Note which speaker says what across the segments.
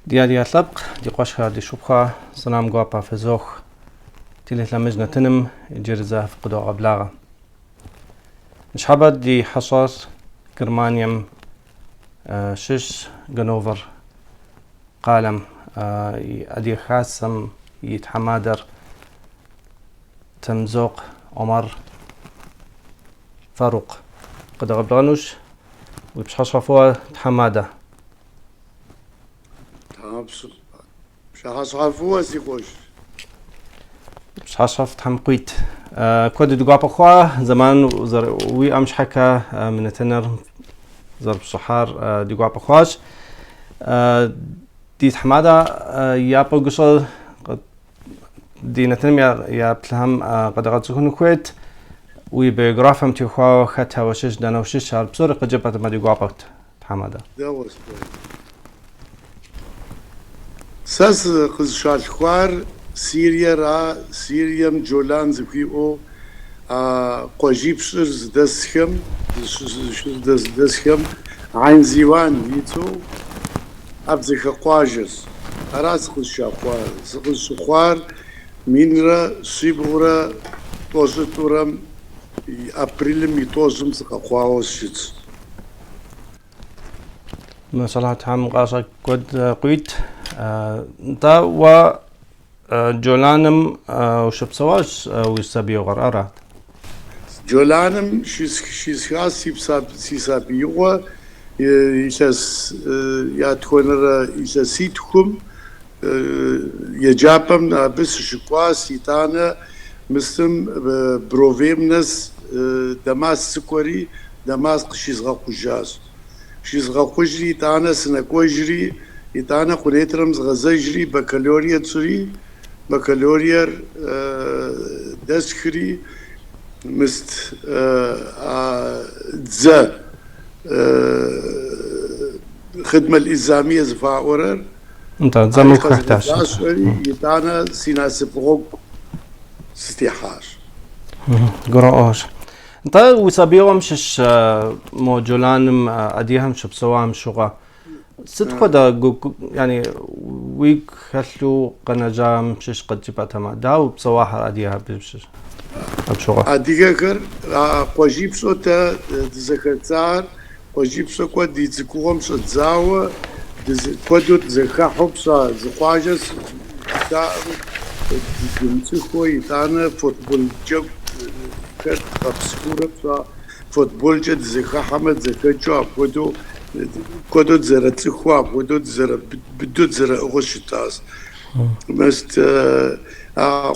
Speaker 1: ديالي أطلق دي قوشها دي شبخة صنام قوابا في زوخ تلت لمجنة تنم جرزة في قدوة بلاغة نشحبت دي حصص كرمانيوم شش جنوفر قالم أدي خاسم يتحمادر تمزوق عمر فاروق قدوة بلاغنوش وبشحصفوها تحمادة
Speaker 2: شحصفوها سيقوش
Speaker 1: بشحصف تحمقويت كود دقوا بخوا زمان وي أمش حكا من التنر ضرب صحار دقوا بخواش دي حمادة يا بقصة دي نتنم يا بلهم قد غتسكون كويت وبيوغرافهم تخوا خدها وشش دانا وشش على بصورة قد جبت ما دقوا بخت حمادة
Speaker 2: ساس قز شالخوار سيريا جولان زكيو قجيبشر دسخم عين زيوان يتو أبزخ قاجز أراس قز شخوار مينرا سيبورا توزتورم أبريل ميتوزم سقاقواوس شيت
Speaker 1: مثلا تحم قاصة قد قيت تا و جولانم وشبسواش ويسابيو غرارات
Speaker 2: جولانم شيس خاص سيسابيو يساس ياتكونر يساسيتكم يجابم بس شكوا سيتانا مسلم بروفيمنس دماس سكوري دماس قشيز غاقوجاز شيز غاقوجري تانا سنكوجري يتانا قنيترمز غزاجري بكالوريا تسري بكالوريا دسخري مست دزا خدمة الإلزامية زفاورر
Speaker 1: انت زمك احتاج
Speaker 2: يتانا سيناسبغوك استيحار
Speaker 1: قراءاش انت وسابيو مشش مو جولانم اديهم شبسوام شغا صدق دا يعني ويك خلو قناجام مشش قد جبتها ما داو بصواحة اديها بمشش بشغا
Speaker 2: اديكر قجيب صوتا دزكتار قجيب صو قد ديزكوهم صدزاوة قدو تزكاحو بصا زقواجس دا دمسكو يتانا فوتبول جو كرت قبسكورة بصا فوتبول جد زكا حمد زكا جو قدو تزرع تخوا قدو تزرع بدو تزرع غشتاس مست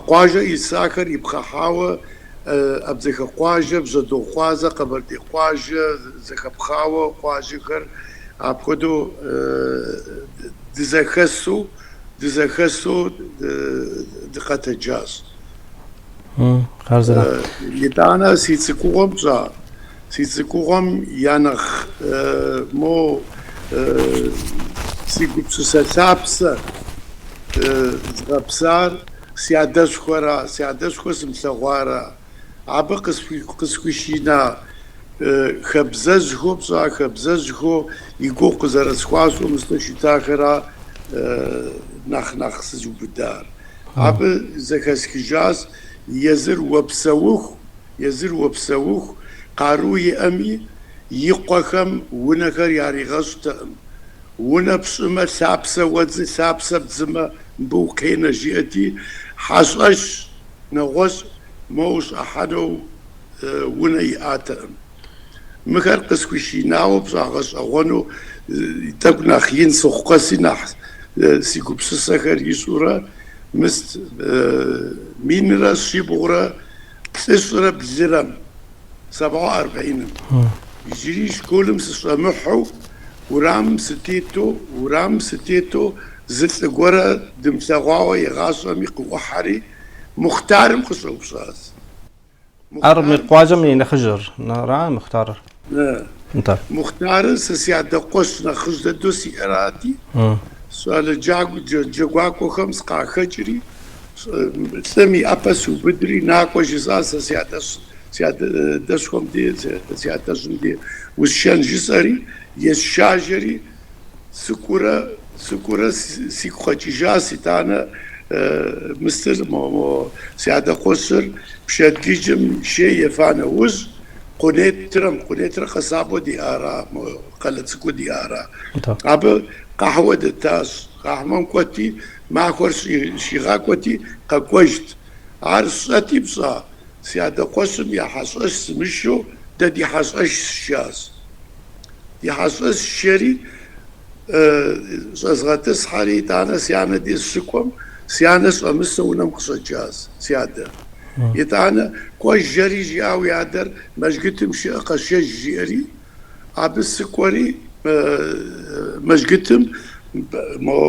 Speaker 2: قواجة يساكر يبقى حاوة أبزكا قواجة بزدو قوازة قبل دي قواجة زكا بخاوة قواجة كر أبقدو دزخسو دقة الجاز
Speaker 1: خارزة
Speaker 2: يتانا سيتسكوهم يانخ مو سيكوبسوسا سابسا زغبسار سيادش خورا سمسغوارا عبا قسكوشينا خبززخو بصا خبززخو يقو قزرسخواسو مستشتاخرا نخ سجو بدار عبا زكاسكجاز يزر وبسوخ قاروي أمي يقوخم ونكر ياري غشتم ونبسما سابسا وزي سابسا بزما بوكينا جيتي حصش نغوص موش أحدو وني آتم مكر قسكوشي ناو بصاغش أغونو تبنا خين سوقسي نح سيكوب سسكر يسورا مست مينرا شيبورا سسورا بزرم 47 يجريش كلهم سسمحو ورام ستيتو زلت قورا دمساغوا يغاصم يقوى حري مختار مخصو بصاص
Speaker 1: أرمي قواجم ينخجر نرى مختار انت
Speaker 2: مختار سيادة قوش نخج دوسي إرادي سؤال جاقو خمس قا خجري سمي أبسو بدري ناقو جزاسة سيادة دسكم دي سيادة دي والشان جسري يشاجري سكورة سكورة سيكو جاسي تانا مستر مو سيادة قصر بشاد جيجم شيء يفانا وز قنيترم خصابو ديارا قلت سكو ديارا أبا قهوة التاس قهوة كوتي ما خورس شيغا كوتي قوجت عرصتي بصا سيادة قسم يا حصص سمشو دي حصص شاس دي حصص شري زغتس حري تانا سيانا دي السكوم سيانا سوامسو ونمقص جاز سيادة يتانا كوش جري جاو يادر مجقتم شي قشي جيري عبس كوري مجقتم مو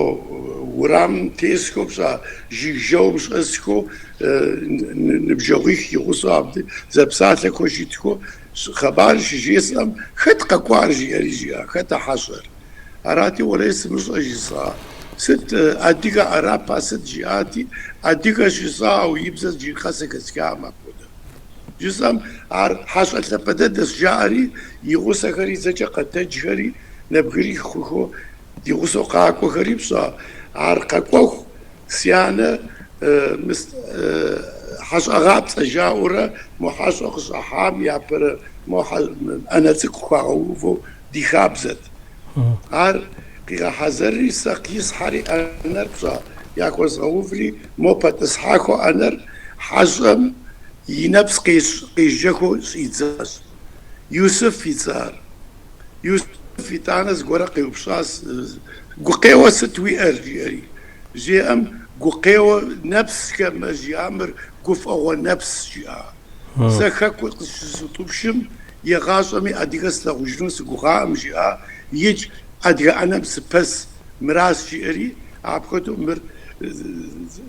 Speaker 2: ورام تيسكو بسا جيجو بس اسكو نبجوغيخ يغوصو عبدي زبسات لكو جيتكو خبار جيسم خد قوار جيري جيا خد حصر أراتي وليس مش أجزاء ست أديك أرابا ست جياتي أديك جزاء ويبزز جي خاسك سكامة كودا جزام حصل لبددس جاري يغوص غري زجا قد جري نبغري خو يغوص قاكو غريب صا عرقاكو سيانة حص أغاب تجاورة محص صحام يابر أنا تكوكو دي خابزت قيغا حزري ساقيس حري أنر بصا ياكوز غوفري مو باتسحاكو أنر حزم ينبس قيس جاكو سيتزاز يوسف يتزار يوسف يتانس غورقي وبصاص قوقيوة ستوي أرجيري جي أم قوقيوة نفس كما جي أمر قف أو نفس جي ساكاكو ستوبشم يغاصمي أديغس لغجنوس قوقام جي يج أديغ أنا بس مراس جيري عبكتو مر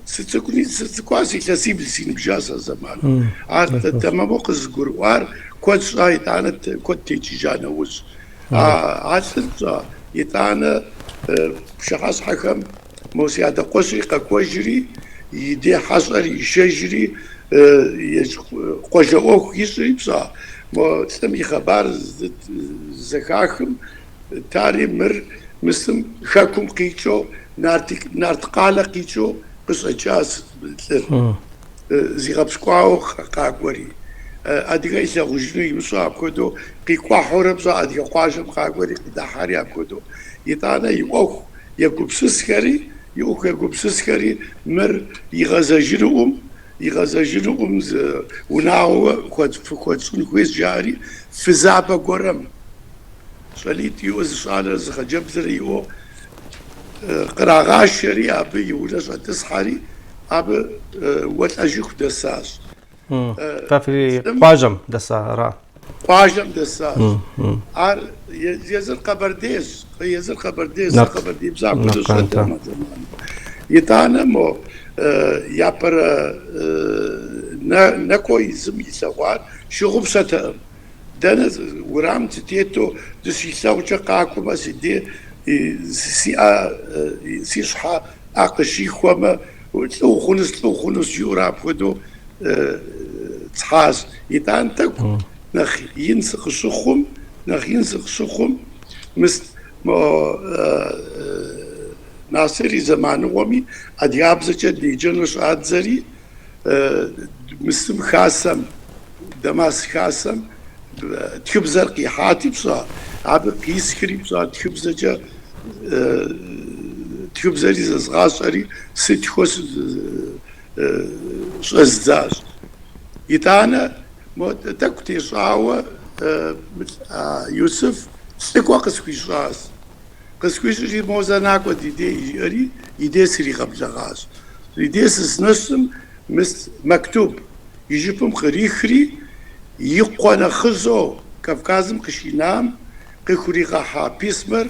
Speaker 2: ستكواسي تسيب السين بجاسة زمان تمامو قزقر وار كود شايت أنا كود تيجي جانا وز عادت يتانا شخص حكم موسيادة قصي قوجري يدي حصر يشجري قوجوك يسري بصا مو تسمي خبر زكاكم تاري مر مسلم خاكم قيتشو نارتقالة قيتشو قصة جاس زي غبسكواو قاقوري أديك إيش غجنو يمسوا أبكودو قيقوا حورب زا أديك قاجم قاقوري قداحاري أبكودو يتانا يوخ يقبسسكري يوخ يقبسسكري مر يغزجرهم وناو خد سون كويس جاري في زعبة قرم صليت يوز صالة زخجبزر يو قراغاش شري أبي يولس أتسحري أبي وتأجيخ دساس
Speaker 1: ففي قاجم دسا
Speaker 2: قاجم دساس يزر قبرديس قبرديس بزاق دسا يتانا مو يابر نكوي زمي سوار شغب ستأم دانا ورام تتيتو دس يساوچا قاكو ما سيدي سيصحى أقشي خوما تلو خنس يوراب خدو تحاس يتان تاكو نخ ينسخ سخم مست ناصري زمان ومي أدياب زجا ديجنوش أدزري مسلم خاسم دماس خاسم تخب زرقي حاتي بصا عبر قيس كري بصا تخب زجا تخب زري زغاسري ستخوس زاز يتانا تاكو تيصاوة يوسف سيكوا قسكويش غاز قسكويش جي موزاناكو دي يري يدي سري قبل غاز يدي سنسم مكتوب يجيبهم خري يقوانا خزو كافكازم قشينام قيخوري غاحا بيسمر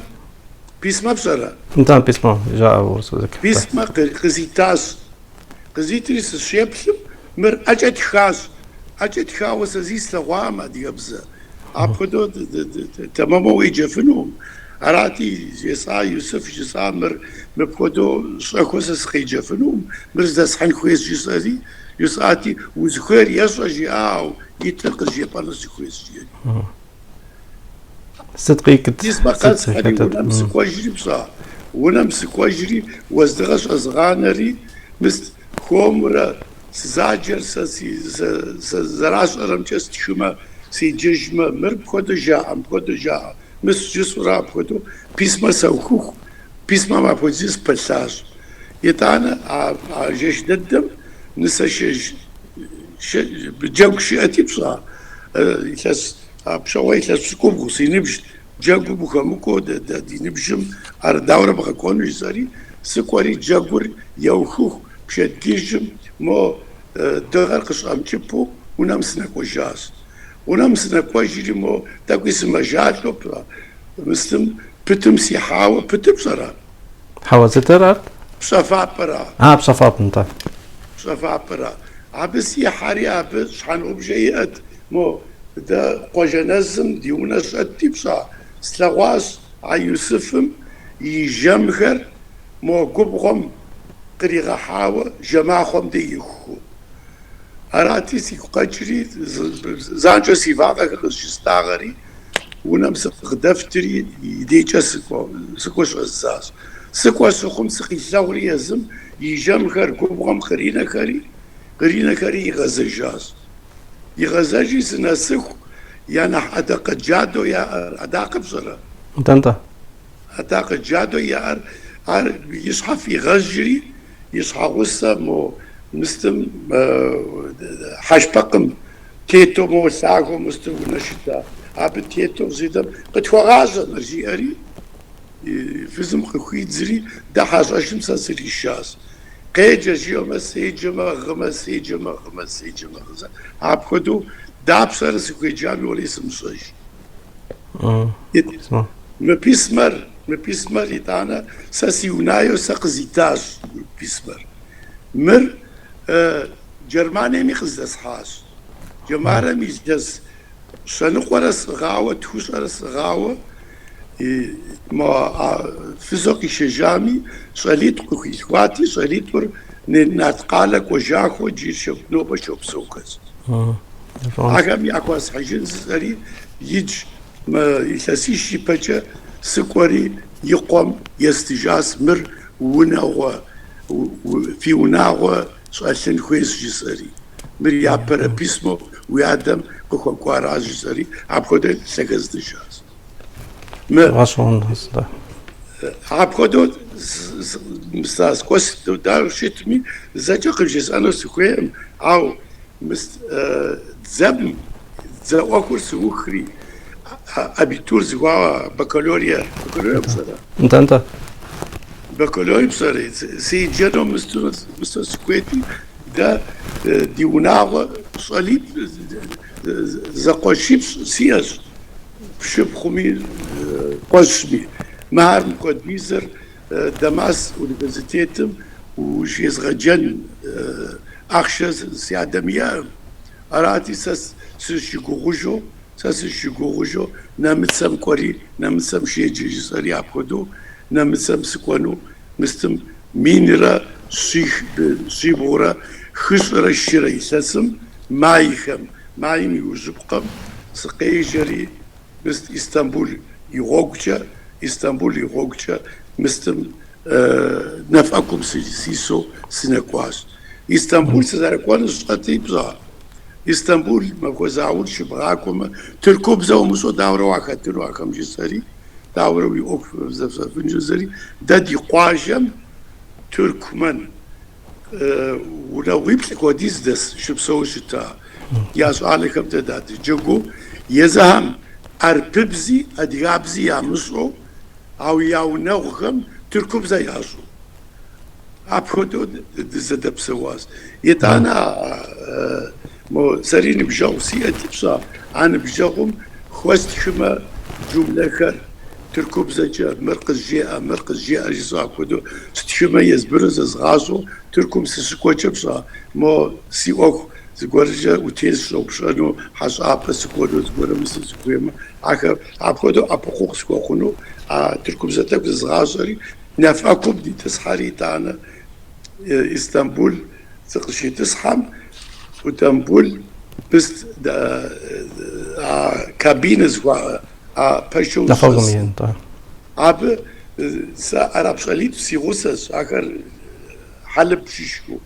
Speaker 2: بسرا
Speaker 1: نتام بيسما جاء ورسولك
Speaker 2: بيسما قزيتاس قزيتريس الشيبسم مر أجد خاوس أزيس لغواما ديابزا أبخدو تمامو يجفنهم أراتي جسا يوسف جسا مر مبخدو شاكوس سخي جفنهم مر زاس حن خويس جسادي يساتي وزخير يسا جاو يتلقى جيبانس خويس جياني
Speaker 1: صدقي كنت
Speaker 2: تسمع قاس حري ونمسك واجري بصا ونمس كوجري وزدغش أزغانري مست خومرة سزاجر زراس أرمجس تشوما سي ججمة مر بخدو جاء مس جسورا بخدو بيسما سوكوخ بيسما ما بخدزيس بلساج يتانا جيش ددم نسا بجوك شيئتي بصا يتاس بشوي يتاس سكوبغو سينبش جاكو بخمكو دي نبشم على دورة بخكون جزاري سكوري جاكور يوخوخ بشات جيجم مو دغرقش أمتشبو ونمسنا كوجاز ونمسنا كوجري مو تاكو اسم جاتلو بلا مستم بتم سيحاوة بتم صرا
Speaker 1: حاوة سترات؟
Speaker 2: بصفا برا
Speaker 1: بصفا بنتا
Speaker 2: بصفا برا عبس يحاري عبس شحن أبجيئت مو دا قوجنزم ديونس التبصا سلواس عيوسفم يجمخر مو قبغم قريغا حاوة جماعهم ديخو أراتي سيكو قجري زانجو سيفاقا خشستاغري ونمسق دفتري يديجا سكوش غزاز سكوش سخم سقي ثوري يزم يجمخر قبغم قرينا كري يغزجاز يغزاجي سنسكو يعني أداق جادو يا أداق بصرة
Speaker 1: انت
Speaker 2: أداق جادو يا يصحى في غجري يصحى وسا مو مستم حشبقم تيتو مو ساقو مستم ونشتا عبد تيتو زيدم قد فغازة نرجي أري فيزم خويت زري دا حاجة ساسري الشاس قيجة جيوما سيجما غما غزا عبخدو داب سر سكوي جامي ولا اسم صج مبيسمر يتانا ساسيونايو سقزيتاج بيسمر مر جرماني ميخزدس حاس جمارة ميجدس شنقورس غاوة توشرس غاوة ما فيزوكي شجامي شاليت كوخيشواتي شاليتور ناتقالك وجاخو جير شفنوبة شوف سوكس أغامي أكواس حجين زري يج ما يساسيشي بجا سكوري يقوم يستجاس مر وناغوا في وناغوا سؤالين خويس جسري مر يابر بيسمو ويادم كوكوارا جسري عبخودين سكز دجاس
Speaker 1: غاشون هستا
Speaker 2: عبخودو مستاس كوس دار شتمي زاجا قجس أنا سكويم أو زبم زواكور سوخري أبيتور زوا بكالوريا بصراحة
Speaker 1: انت
Speaker 2: بكالوريا بصراحة سي جانو مستر سكويتي دا ديوناغ صليب زقوشيب سياج بشب خمي قشمي مهار مقود بيزر دماس ونيفرسيتيتم وشيز غجن أخشز سيادميام أراتي سشيكوغوجو نامتسم كوري نامتسم شيجي جسري عبخدو نامتسم سكوانو مستم مينرا سيبورا خسر الشري سسم مايخم مايم يوزبقم سقيجري مست اسطنبول يغوغجا مستم نفعكم سيسو سينكواس اسطنبول سزاركوان سقطي بزا اسطنبول ما زاول شبراكم تركوب زو مسو داورو واخاتلو اخم جسري داورو يوك زفزفن جسري دادي قواجم تركمن ولو يبلك وديز دس شبسو شتا ياسو عليكم تداد جوجو يزهم ارببزي اديابزي يامسو او ياو نوغم تركوب زي ياسو أبخدو زدب سواس يتانا مو سرين بجاو سيئتي بصا أنا بجاهم خوست شما جملة خر تركوب زجا مركز جاء جزا كدو ستشما يزبرز غازو تركم سسكوچ بصا مو سيوخ زغورجا وتيز شوبشانو حس اب سكودو زغور مسسكويما اخر أبخدو أبخوخ سكوخنو تركوب زتا غازري نفعكم دي تسحري تاعنا اسطنبول تقشي تسحم وتنبول بس كابينز باشو
Speaker 1: نفعكم طيب
Speaker 2: اب عرب صليب سيغوسس آخر حلب شيشكو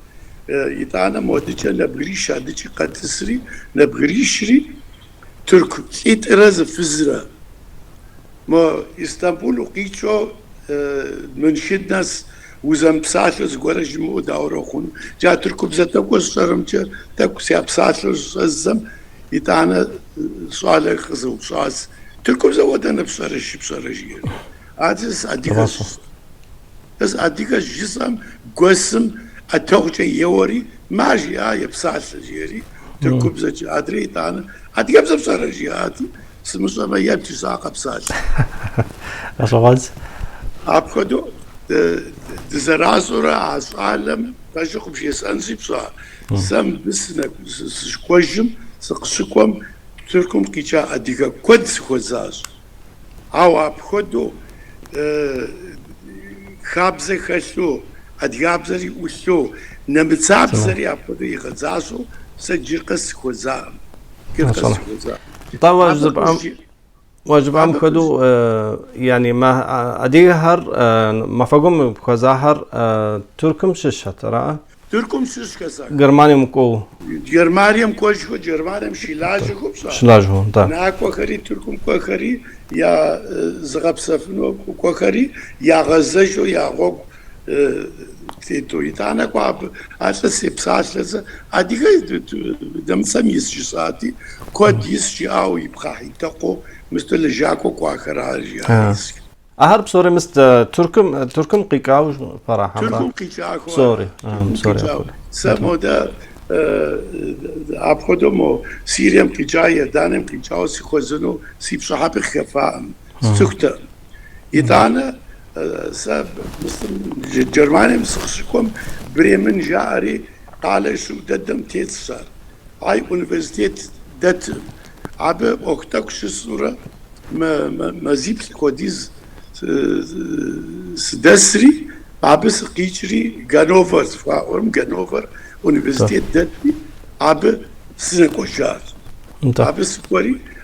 Speaker 2: يتانا موديشا نبغريش هاديشي قاتسري نبغريشري ترك إيت إرز فزرة ما إسطنبول وقيتشو منشد ناس وزم بساتلز قرش مو داورو خون جا تركو بزتاكو شرمچ تاكو سيا بساتلز الزم يتانا سؤال خزو شاس تركو زودنا بصرش يعني عادس أديكاس بس أديكاس جسم قسم أتوقع يوري ماجي يبساتلز يري تركو بزتش أدري يتانا أديكاس بصرش ياتي سمسوا ما يبتي ساقة بساتل
Speaker 1: أصلاً
Speaker 2: أبخدو دزرازورا عالم باشوكم شيء سانسي بصا سام بسنا سكوجم سقسكم تركم كيشا أديكا كود سكوزاز أو أبخدو خابزة خشلو أديابزري وشلو نمتسابزري أبخدو يغزاسو سجيقس سكوزام كيرقس سكوزام
Speaker 1: طبعا واجب عم خدو يعني ما أديهر ما فقوم بخزاهر تركم شش ترى
Speaker 2: تركم شش كذا
Speaker 1: جرمانيا مكو
Speaker 2: كوجو جرمانيا شيلاجو بصح
Speaker 1: شلاجو طيب
Speaker 2: ناكو خري تركم كو خري يا زغب سفنو كو خري يا غزجو يا غوغ تيتو يتانا كو اساسي بساس اديغا دم سميس جساتي كود يسجي او يبخي تقو مثل جاكو كواخراج
Speaker 1: أهرب سوري تركم قيقاو صراحة
Speaker 2: تركم قيقاو
Speaker 1: سوري
Speaker 2: سمودا أبخدمو سيريم قيقاية دانم قيقاو سيخوزنو سيبصحاب خفاء سكتا يتانا سب مثل جرماني مسخشكم بريمن جاري قال شو ددم تيتسار هاي أونيفرسيتيت دتم عبا أكتاكش الصورة ما زيبت كوديز سدسري عبا سقيشري غانوفر فاورم غانوفر أونيفرسيتيت دتي عبا سنكوشار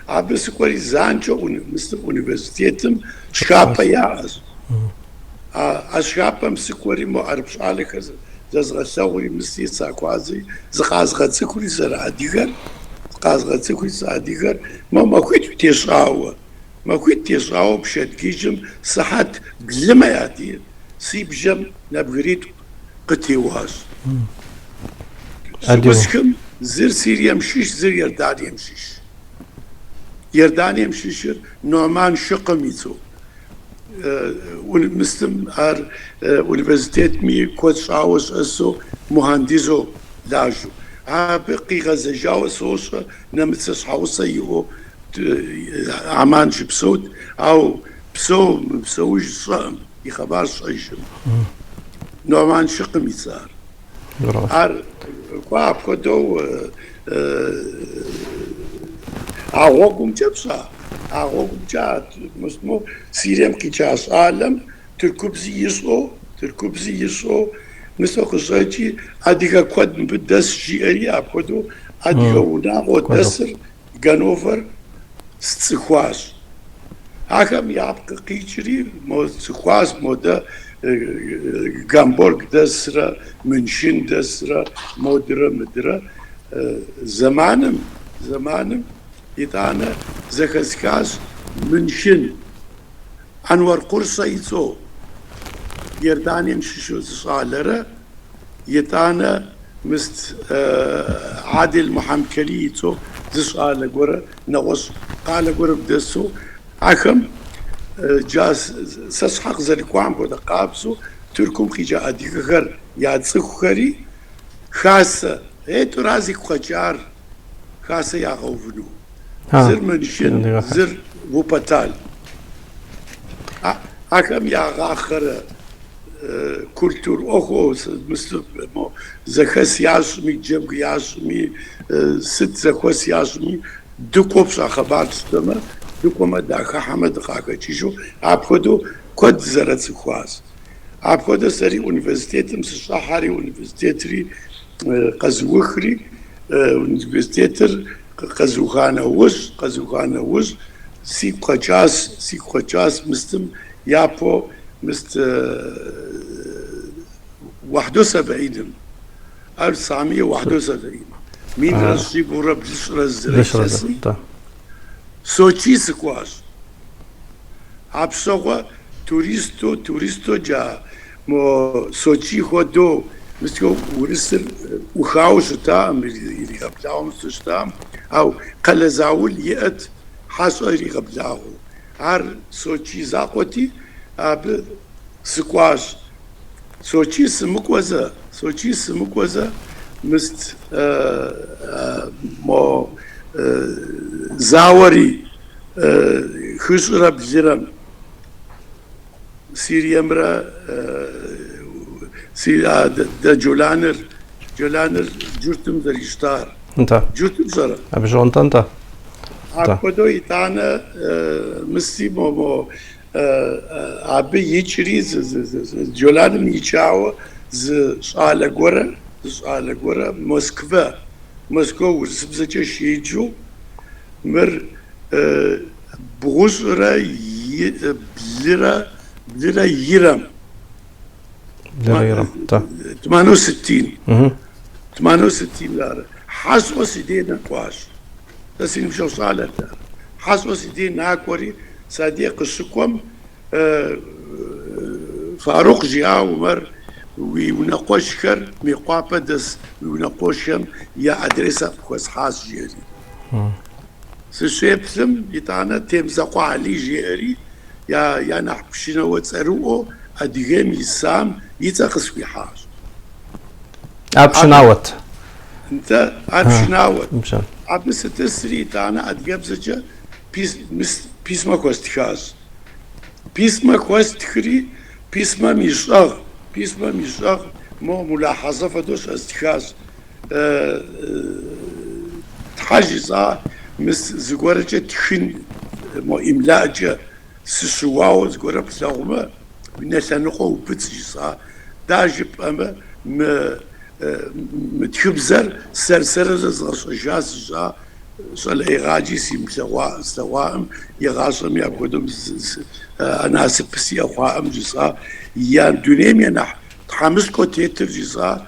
Speaker 2: عبا سكوري زانجو مثل أونيفرسيتيتم شكابا ياز أشكابا مسكوري مو عربش عليك زغساوري مسيت ساكوازي زغازغا تسكوري زرع ديغر قازغا تسكوري ساديغر ما كنت تيشاو بشد جيجم صحات بلما يعطي سيبجم نبغريت قتيواز سبسكم زر سيريا مشيش زر يرداني مشيش يرداني مشيشر نومان شقميتو ونمستم ار universitet mi kod šaus esu muhandizo lažu. بقي غزة جاوس وصا نمتسس حوصا يو عمان بصوت أو بسوج صام يخبار صيشم نوعمان شقم يصار ار قاب كدو أغوكم جبسا أغوكم جات مسمو سيريم كي جاس عالم تركبزي يسو مثل خصوصي أديك كود بدس جيري أبكودو أديك وناغو دسر غانوفر ستخواس هكذا يابق قيشري مو ستخواس مودا غامبورغ دسرة منشن دسرة مودرة مدرة زمانم يتانا زكسكاس منشن أنور قرصة يتو يردانيم ششو صالرة يتانا مست عادل محمد كليتو زسالة قرة نوص قال قرة بدسو عكم جاس سسحق زلقوام قد قابسو تركم خيجا أديك غر يادسخ خري خاصة هيتو رازي خجار خاصة ياغوفنو زر منشن زر وبطال عكم ياغاخر كولتور أخو مثل زخس ياسمي جمع ياسمي ست زخس ياسمي دكوبس أخبار استمر دكوما داخل حمد خاكا تيجو أبخدو كود زرت سخواز أبخدو سري أونيفرسيتم سشاحري أونيفرسيتري قزوخري أونيفرسيتر قزوخانا وش سيب خجاس مستم يابو مست 71 1971 مين رشي بورا بلش رزري سوچي سكواش عبسوغا توريستو جا مو سوچي خودو مستو ورسل وخاوش تام اللي قبلهم سشتام او قلزاول يأت حاسو اللي قبلاه عر سوچي زاقوتي اب سكواش سوچي سمكوزا مست مو زاوري خشرة بجرم سيريمرا سيرا دا جولانر جورتم دريشتار
Speaker 1: انت
Speaker 2: جورتم زرا
Speaker 1: ابي انت
Speaker 2: عقدو يتانا مستي مو ابي يچري جولانم يچاو ز شاله غورا موسكو ورسبزچ شيجو مر بغوزرا بليرا يرم 68 لارا حسوا سيدينا كواش بس نمشوا صالة حسوا سيدينا اكوري صديق السكوم فاروق جيا عمر ونقوشكر ميقابة دس ونقوشهم يا أدرسة خوز حاس جيري سشيبسم يتانا تمزقوا علي جيري يا نحبشنا وتسألوه أديهم يسام يتخص في حاج
Speaker 1: أبشناوت
Speaker 2: أنت أبشناوت أبس تسري تانا أديهم زجا بيسما كوستخاز بيسما كوستخري بيسما ميشاغ مو ملاحظة فدوش استخاز تحاجزا مس زغورجة تخن مو إملاجة سسواو زغورة بلاغمة نسانقو بتجيزا داجب أما متخبزر سرسر زغاس جا صال إيغاجي سيم سواهم يغاسم يأخذهم أنا سبسي أخوهم جزا يان دونيم ينح تحمس كوتيتر جزا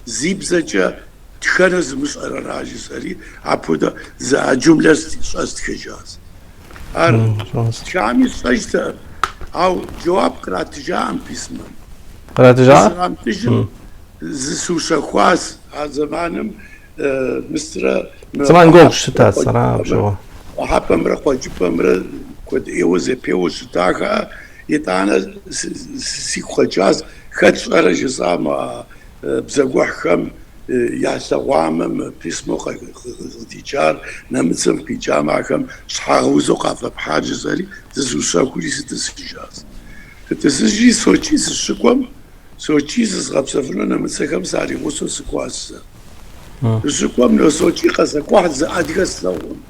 Speaker 2: زيب زجا تخنز مش راجي سري عبودا زا جملة استخجاز شامي سجدة أو جواب قراتجا عم بيسمن
Speaker 1: قراتجا
Speaker 2: عم تجم زسوشا خواس زمانم مستر
Speaker 1: زمان قوش شتا صراحة بشوه
Speaker 2: وحابة مرة قواجبة مرة كود إيوزي بيو شتاها يتانا سيكو جاز خدش أرجزا ما بزاقوح خم ياسوامم بيسمو خديجار نمتسم في جامعة خم شحاغوزو قافة بحاجز ألي تزوشا كولي ستسجاز تسجي سوچيز الشكوم سوچيز غبسفنو نمتسم خم ساري غوصو سكواس الشكوم لو سوچي قصك واحد زادي قصلون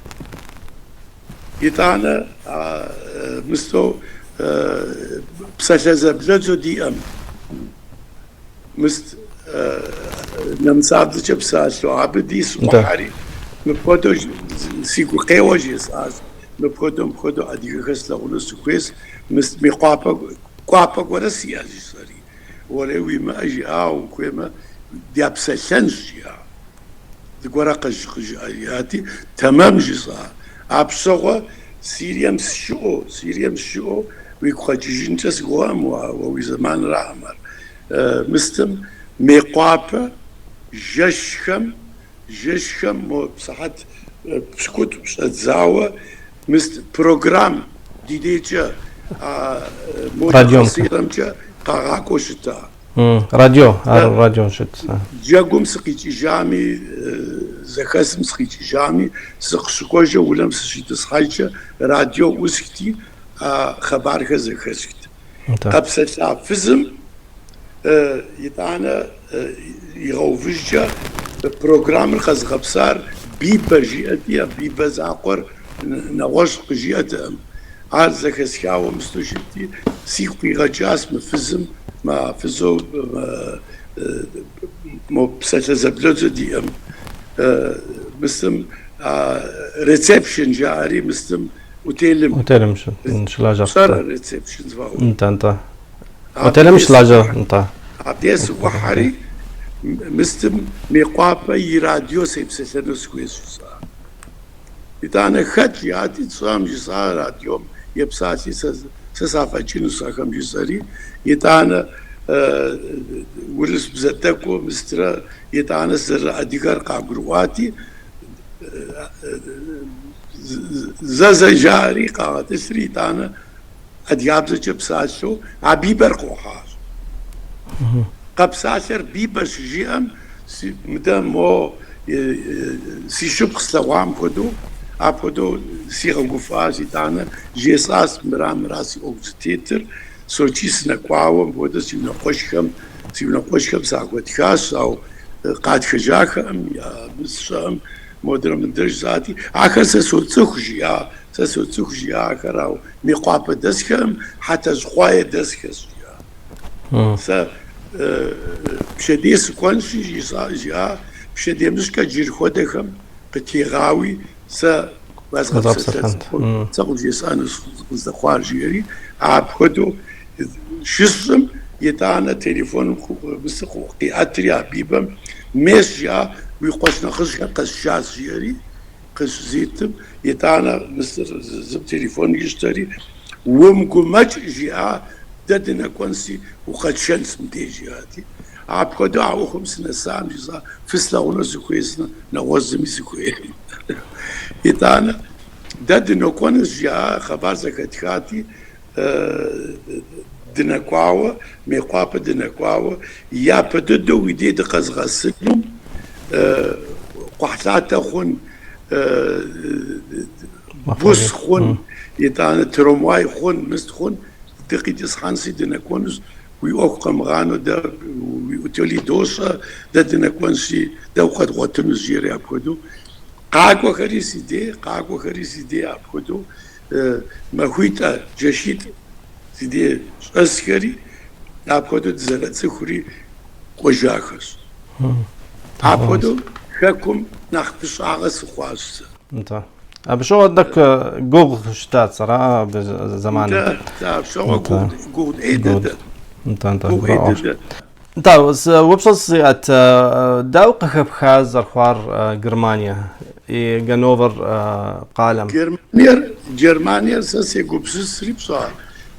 Speaker 2: يتانا مستو بسالة بلادو دي أم مست نمساب ذا بسالة عبدي سوحري مبودو سيكو قيوجي ساز مبودو أدي قصلون سكويس مست مقابا قولا سيازي ساري ولا ويما أجي وكويما دي أبسالنش جيا دقورا قجياتي تمام جزا أبسوغا سيريم شو ويخرجين تسقوهم وزمان رامر مستم ميقابة جشخم بصحة بسكوت بساتزاوة مست بروجرام ديجا
Speaker 1: راديو
Speaker 2: سيرمجا قاقو شتا
Speaker 1: راديو شت
Speaker 2: جاكم سقيتي جامي زخاسم سقيتي جامي سقشكوجا ولا مسشيت سخايجا راديو وسكتي خبارك زخاسكت قبسة فزم يتانا يغوفجا بروجرام الخز غبصار بيبا جياتي بيبا زاقر نواش جياتهم عاد زخاسكاو مستوشتي سيقي غجاس مفزم ما فزو مو بساتة زبلوزو دي ام مستم ريسبشن جاري مستم وتيلم
Speaker 1: شو لا جرت
Speaker 2: صار ريسبشن
Speaker 1: انت وتلمش لاجر انت
Speaker 2: عبديس وحري مستم ميقابا يراديو سيبسلنوس كويسوسا يتانا خط ياتي تصام جسا راديو يبساتي سسافاجينو ساكم جساري يتانا ورس بزتكو مسترا يتانا سر اديكار قاغرواتي زازجاري قاتسري تانا اديابز جبساتو عبيبر قوحار قبساتر بيبر شجيام مدام مو سي شبخ لوام كدو ابودو سيغوفاز تانا جيساس مراسي اوكتيتر سوتشيس نقواو بودو سينا قوشكم ساقوتكاس او قاد خجاكم يا بسام مودرم درج ذاتي اخر سوتسخجيا كراو ميقاب دسكم حتى زخواي دسكس س بشديس كونشي جيا بشدي مسكا جير خودكم قتيغاوي س وازغب تقول جيسان زخوار جيري عاب خدو شسم يتانا تليفون بسقو قياتريا بيبم ميسجا ويقوشنا خشكا قشاس جيري قش زيتم يتانا مستر زب تليفون يشتري ومقومج جيا ددنا كونسي وقد شنس متيجي هاتي عاب خدو عوخم سنة سام جيسا فسلاونا زكويسنا نوزمي زكوين يتانا ددنا كونس جيا خبار زكاتياتي دنكواوا ميقوابا دنكواوا يا بددو ويديد قزغسنم قحلاتا خون بوس خون يتانا ترومواي خون مست خون دقيتس خانسي دنكونس ويوق قمغانو دا ويوتولي دوسا دا دنكونسي دا وقد غوتنس جيري ابكودو قاقو خريسي دي ابكودو مخويتا جشيت سيدي أسكري أبغى تزرع سكري وجاكس أبغى حكم نخبص عغس خواص
Speaker 1: أنت أبشو عندك جوغ شتات صراحة بزمان
Speaker 2: شو جوغ إيدد
Speaker 1: أنت بس وبصص أت داوق خبخاز زرخوار جرمانيا جنوفر قالم
Speaker 2: جرمانيا ساسي جوبسس ريبصار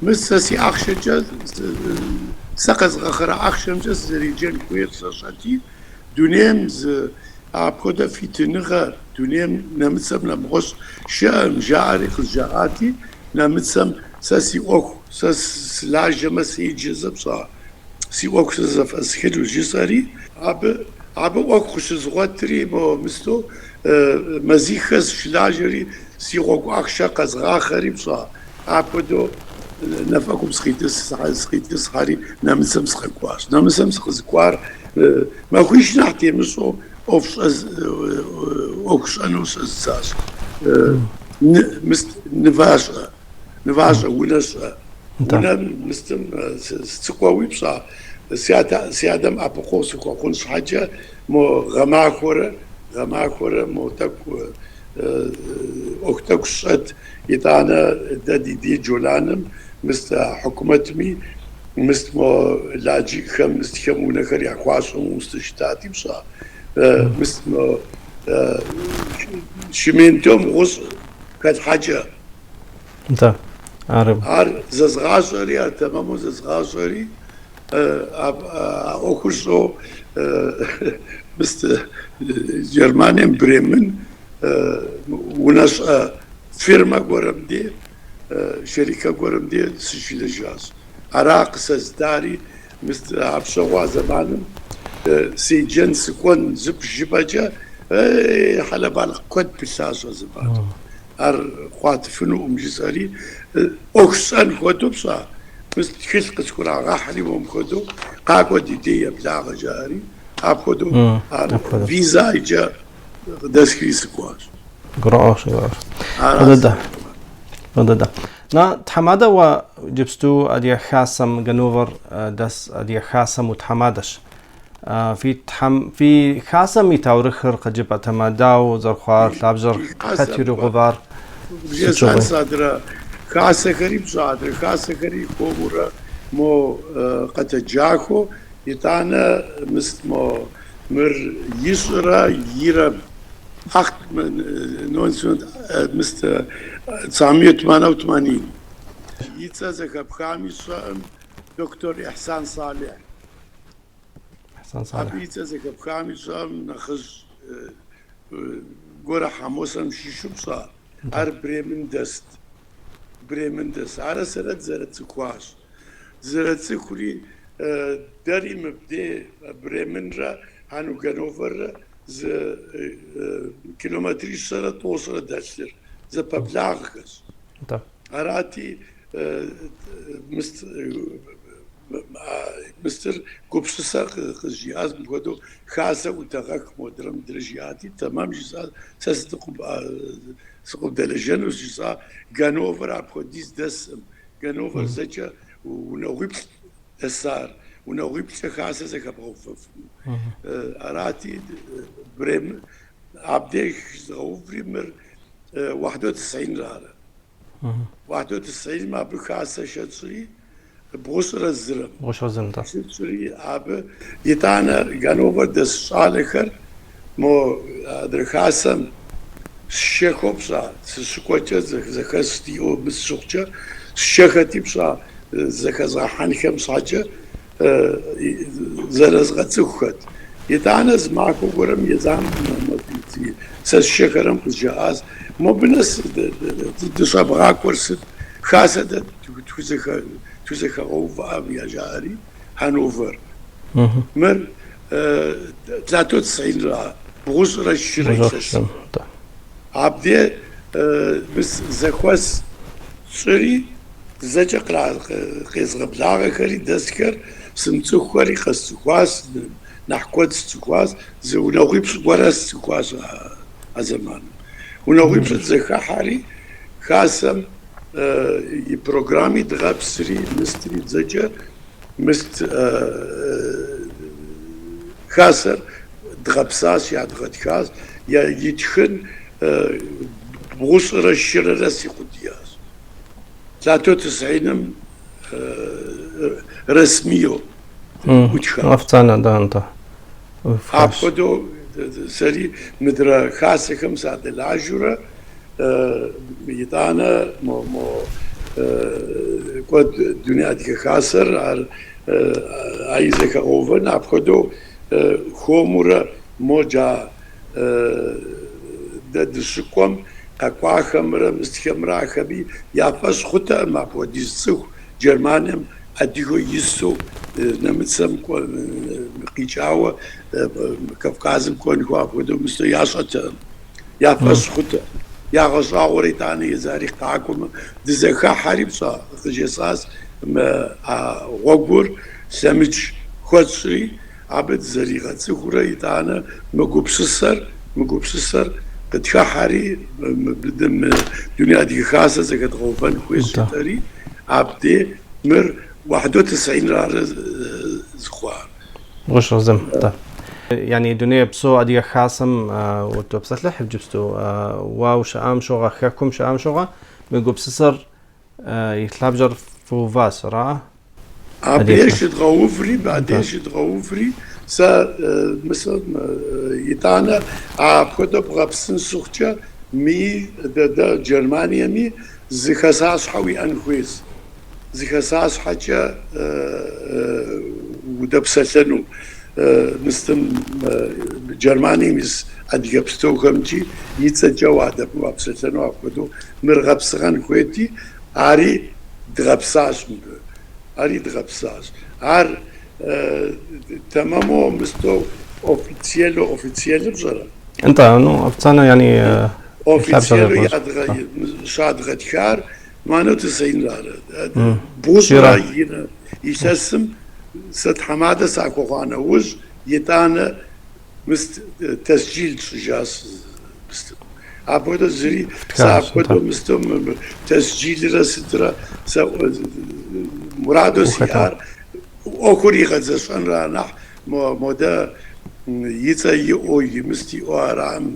Speaker 2: مساسي أخشجة سقز غخرة أخشمجة زريجان كوير ساشاتي دونيم أبغى في تنغر دونيم نمسم نمغش شام جاري خجاتي نمسم ساسي أخ ساس لاجة مسي جزب صار سي أخ ساس أسكيل وجساري أب أخ شزغتري بو مستو مزيخز شلاجري سي أخ أخشة قز غاخري بصار أبغى نفاكم سخيتس خاري نمسم سخكواش نمسم سخكوار ما خويش نحتي مسو اوكش انوس الساس نفاشا ونسا ونستم سقوي بصا سيادم ابقو سقو كنس حاجة مو غماكورة مو تكو اوكتاكشت يتانا دي جولانم مست حكومتمي مست مو لاجي خم مست خمونا خري اخواسهم مستشتاتي بصا مست مو شمينتم غص كانت حاجة
Speaker 1: انت عارف
Speaker 2: زغاشري تمام زغاشري اوكشو مست جرمانيا بريمن وناس فيرما قرم دي شركة قرم دي سجل جاز عراق سزداري مثل عبشوا زمانم سيجن سكون زب جبجة حلب على قد بساسو زمان قوات فنو مجزاري أكسان خدو بسا مثل خلق سكون عغاحلي ومخدو قاقو دي بلاغ جاري أبخدو فيزا إجا دسكري سكواش
Speaker 1: قراش هذا نا تحمادا وجبستو أدي خاصم جنوفر دس أدي خاصم وتحمادش في خاصم يتورخر قجب تمادا وزرخوار لابجر خطير غبار
Speaker 2: جيس صادرة خاصة قريب صادرة خاصة قريب كوبورا مو قد جاكو يتانا مو مر يسرا يرب أخت من 1988 يتزك بخامي صائم دكتور إحسان صالح
Speaker 1: حسن صالح
Speaker 2: أبي يتزك بخامي صائم نخز قرا حموسم شيشو بصار هر بريمن دست على سرت زرت كواش زرت سكولي داري مبدأ بريمن را هنو جنوفر ز كيلومتري سنة توصل داشتر ز ببلاغكس
Speaker 1: طب
Speaker 2: أراتي مستر كوبسسا جهاز بقولوا خاصة وتغك مدرم درجاتي تمام جزاء سقوب دلجن وجزاء جانوفر أبخديس دسم جانوفر زجا ونوغيب السار ونوغيب خاصة زكا بغوفف أراتي بريم عبديك زغوفري مر 91 رارة 91 ما بخاصة شتصري بغسر الزرم
Speaker 1: غش وزن طب
Speaker 2: شتصري أب يتانا جانوفر دس صالحر مو درخاسم الشيخ بصا سكوتشا زكا ستيو بالسوقشا الشيختي بصا زكا زحان كم صاجا زرز غتسوخت يتعنز معكو قرم يزام سشكرم جهاز مو بنس تصبغا كورس خاصة توزخ غوفا يا جاري هانوفر مر 93 راه بغسر الشري عبدي بس زخواس شري زجا قيس غبلاغة كري دسكر سمتو خوري خواس نحكوت استخواس ونغيب ورس استخواس زمان ونغيب زخا حاري خاصم برنامج دغاب سري مستري زجا مست خاصر دغابساس يا دغتخاس يا يتخن بغسر الشررس قدياس 93 رسميو
Speaker 1: أفتانا ده أنت
Speaker 2: أبدو سري مدرا خاصة خمسة العجرة يتانا مو قد دنيا دي خاسر عايزك أوفن أبدو خومورا موجا ددشكم أقوى خمرة مستخمرة خبي يافس خطة ما بودي سخ جرمانم أديكو يسو نمتسم قيشاوة كفكازم كون خواف ودو مستو ياسوتا يافس خطة يا غصا وريتاني يزاري قاكم دزخا حريب صا خجساس غوغور سمج خدسري عبد زريغة سخورة يتانا مقوبسسر قد حاري بدم دنيا دي خاصة زكاة غوفان كويس تاري عبدي مر 91 رار زخوار
Speaker 1: غش رزم طيب يعني دنيا بسو أدي خاصم وتو بسلح بجبستو واو شام شوغا خاكم شام شوغا مقوبسسر يطلب جر فوفاس را
Speaker 2: عبديش تغوفري بعديش تغوفري سا مثلا يتانا عبكتو بغبسن سوخشا مي دا جرمانيا مي زخصاص حوي انخويز زخصاص حاجة ودبسلنو مستم جرماني مس اديبستو خمجي يتسجوا عدب وابسلنو عبكتو مرغبسغان خويتي عاري دغبساش عاري دغبساش عار تمامو مستو اوفيسيالو بجرا
Speaker 1: انت انه افتانا يعني
Speaker 2: اوفيسيالو يادغا شاد غدخار مانو 90 لار بوشرا يسسم ست حماده ساكوغانا وز يتانا مست تسجيل سجاس ابودا زري ساكودو مستم تسجيل رسترا مرادو سيار اوكوري غزسان رانح مودا يتاي اوي مستي اوارام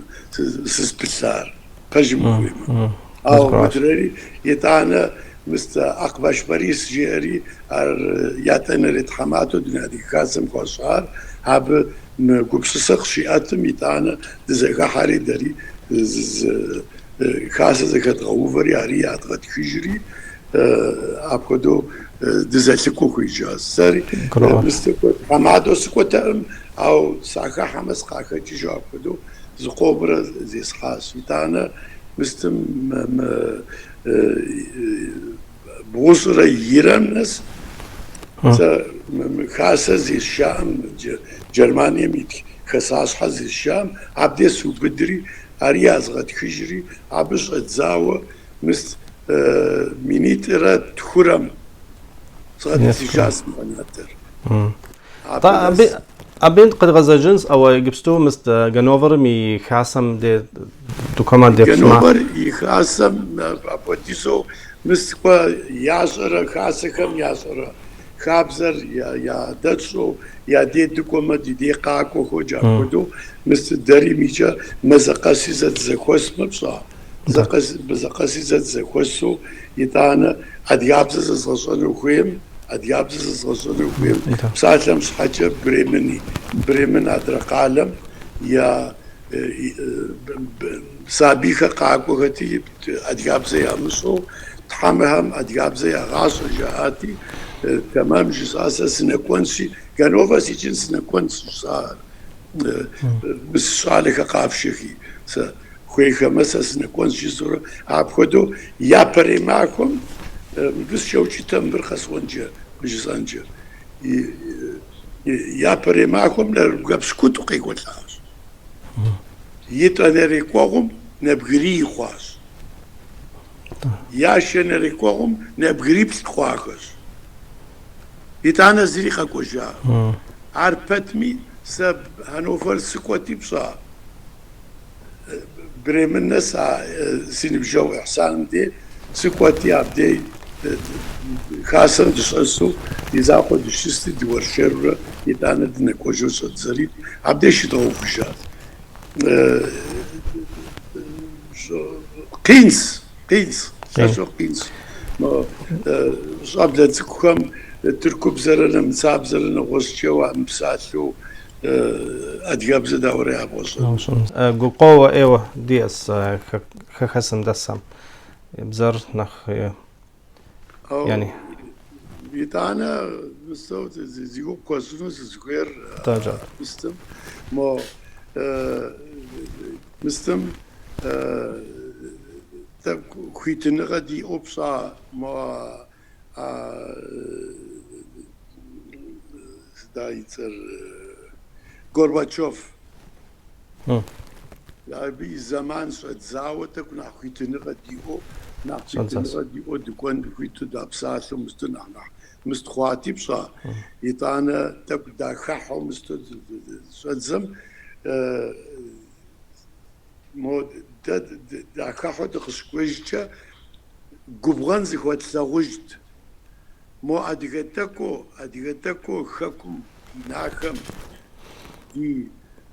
Speaker 2: سسبسار قجم او مدري يتانا مست أقبش بريس جيري ياتنرت حماتو دنادي كاسم كوشار هاب قبش سخشي أتم يتانا دزاقا حالي داري كاسة زكاة غوفري عري أتغت كجري أبكدو دزاقا كويجاز ساري مستقود حماتو سكوتا أو ساكا حمس قاكا تيجو أبكدو زقوبرا زيس خاص يتانا مستم بوصرة يرمنس خاصة زي الشام جرمانيا ميت خصاص حز الشام عبدي سو بدري أرياز غد خجري عبش اتزاوى مست مينيترا تخرم صغد سيجاس مغناتر
Speaker 1: أبين قد غزا جنس أو جبستو مست جنوفر مي خاصم دي دوكمان دي
Speaker 2: جنوفر يخاصم أبوتيسو مست قا ياسر خاصكم ياسر خابزر يا دتشو يا دي دوكما دي قاكو خوجا كدو مست داري ميجا مزقاسي زت زكوس مبصا زقاسي زت زكوسو يتانا أديابز زغصنو خويم أديابز زغصنو خويم بساتلم حاجة بريمن أدرق عالم يا سابيخة قاكو هتي أديابز يا مسو تحمهم أديابز يا غاصو جاهاتي تمام جزاسة سنكونسي كانوا فاسيجين سنكونسي صار بس صالح قاف شيخي خوي خمسة سنكونسي صورة عبخدو يا بري معكم بس شوشي تمبر خسوانجا بجزانجا يا بري معكم لرقبس كتو قيقول لهاش يتغنري قوغم نبغري خواس يا شنري قوغم نبغري بتخواخش يتانا زريقة كوجا عرفتمي سب هانوفر سكوتي بصا بريمن نسا سينبجو إحسان دي سكوتي عبدي خاصة دشاسو يزاقو دشستي دور شرورة يتانا دنا كوجو صد زريد عبدي شدو كوجا قينس ساشو قينس عبدي تكوكم تركب زرنا مساب زرنا غوشيوا مساتلو أدياب زداوري عبوصل
Speaker 1: قوة ايوه ديس خسم دسم بزر نخ يعني
Speaker 2: يتانا مستوى زيغو كوسنوس زغير
Speaker 1: تاجر
Speaker 2: مستم مو مستم تب كويتن غدي أوبسا ما دايتر غورباتشوف يعني زمان سوت زاوتك نحكيت نغديو نحكيت نغديو دكون كويتو دابساسو مستنحنا مستخواتي بصا يتانا تك داخحو مست سوتزم مو داخحو دخشكوجتا قبغان زخوات ساوجت مو أديغتكو خكم ناكم دي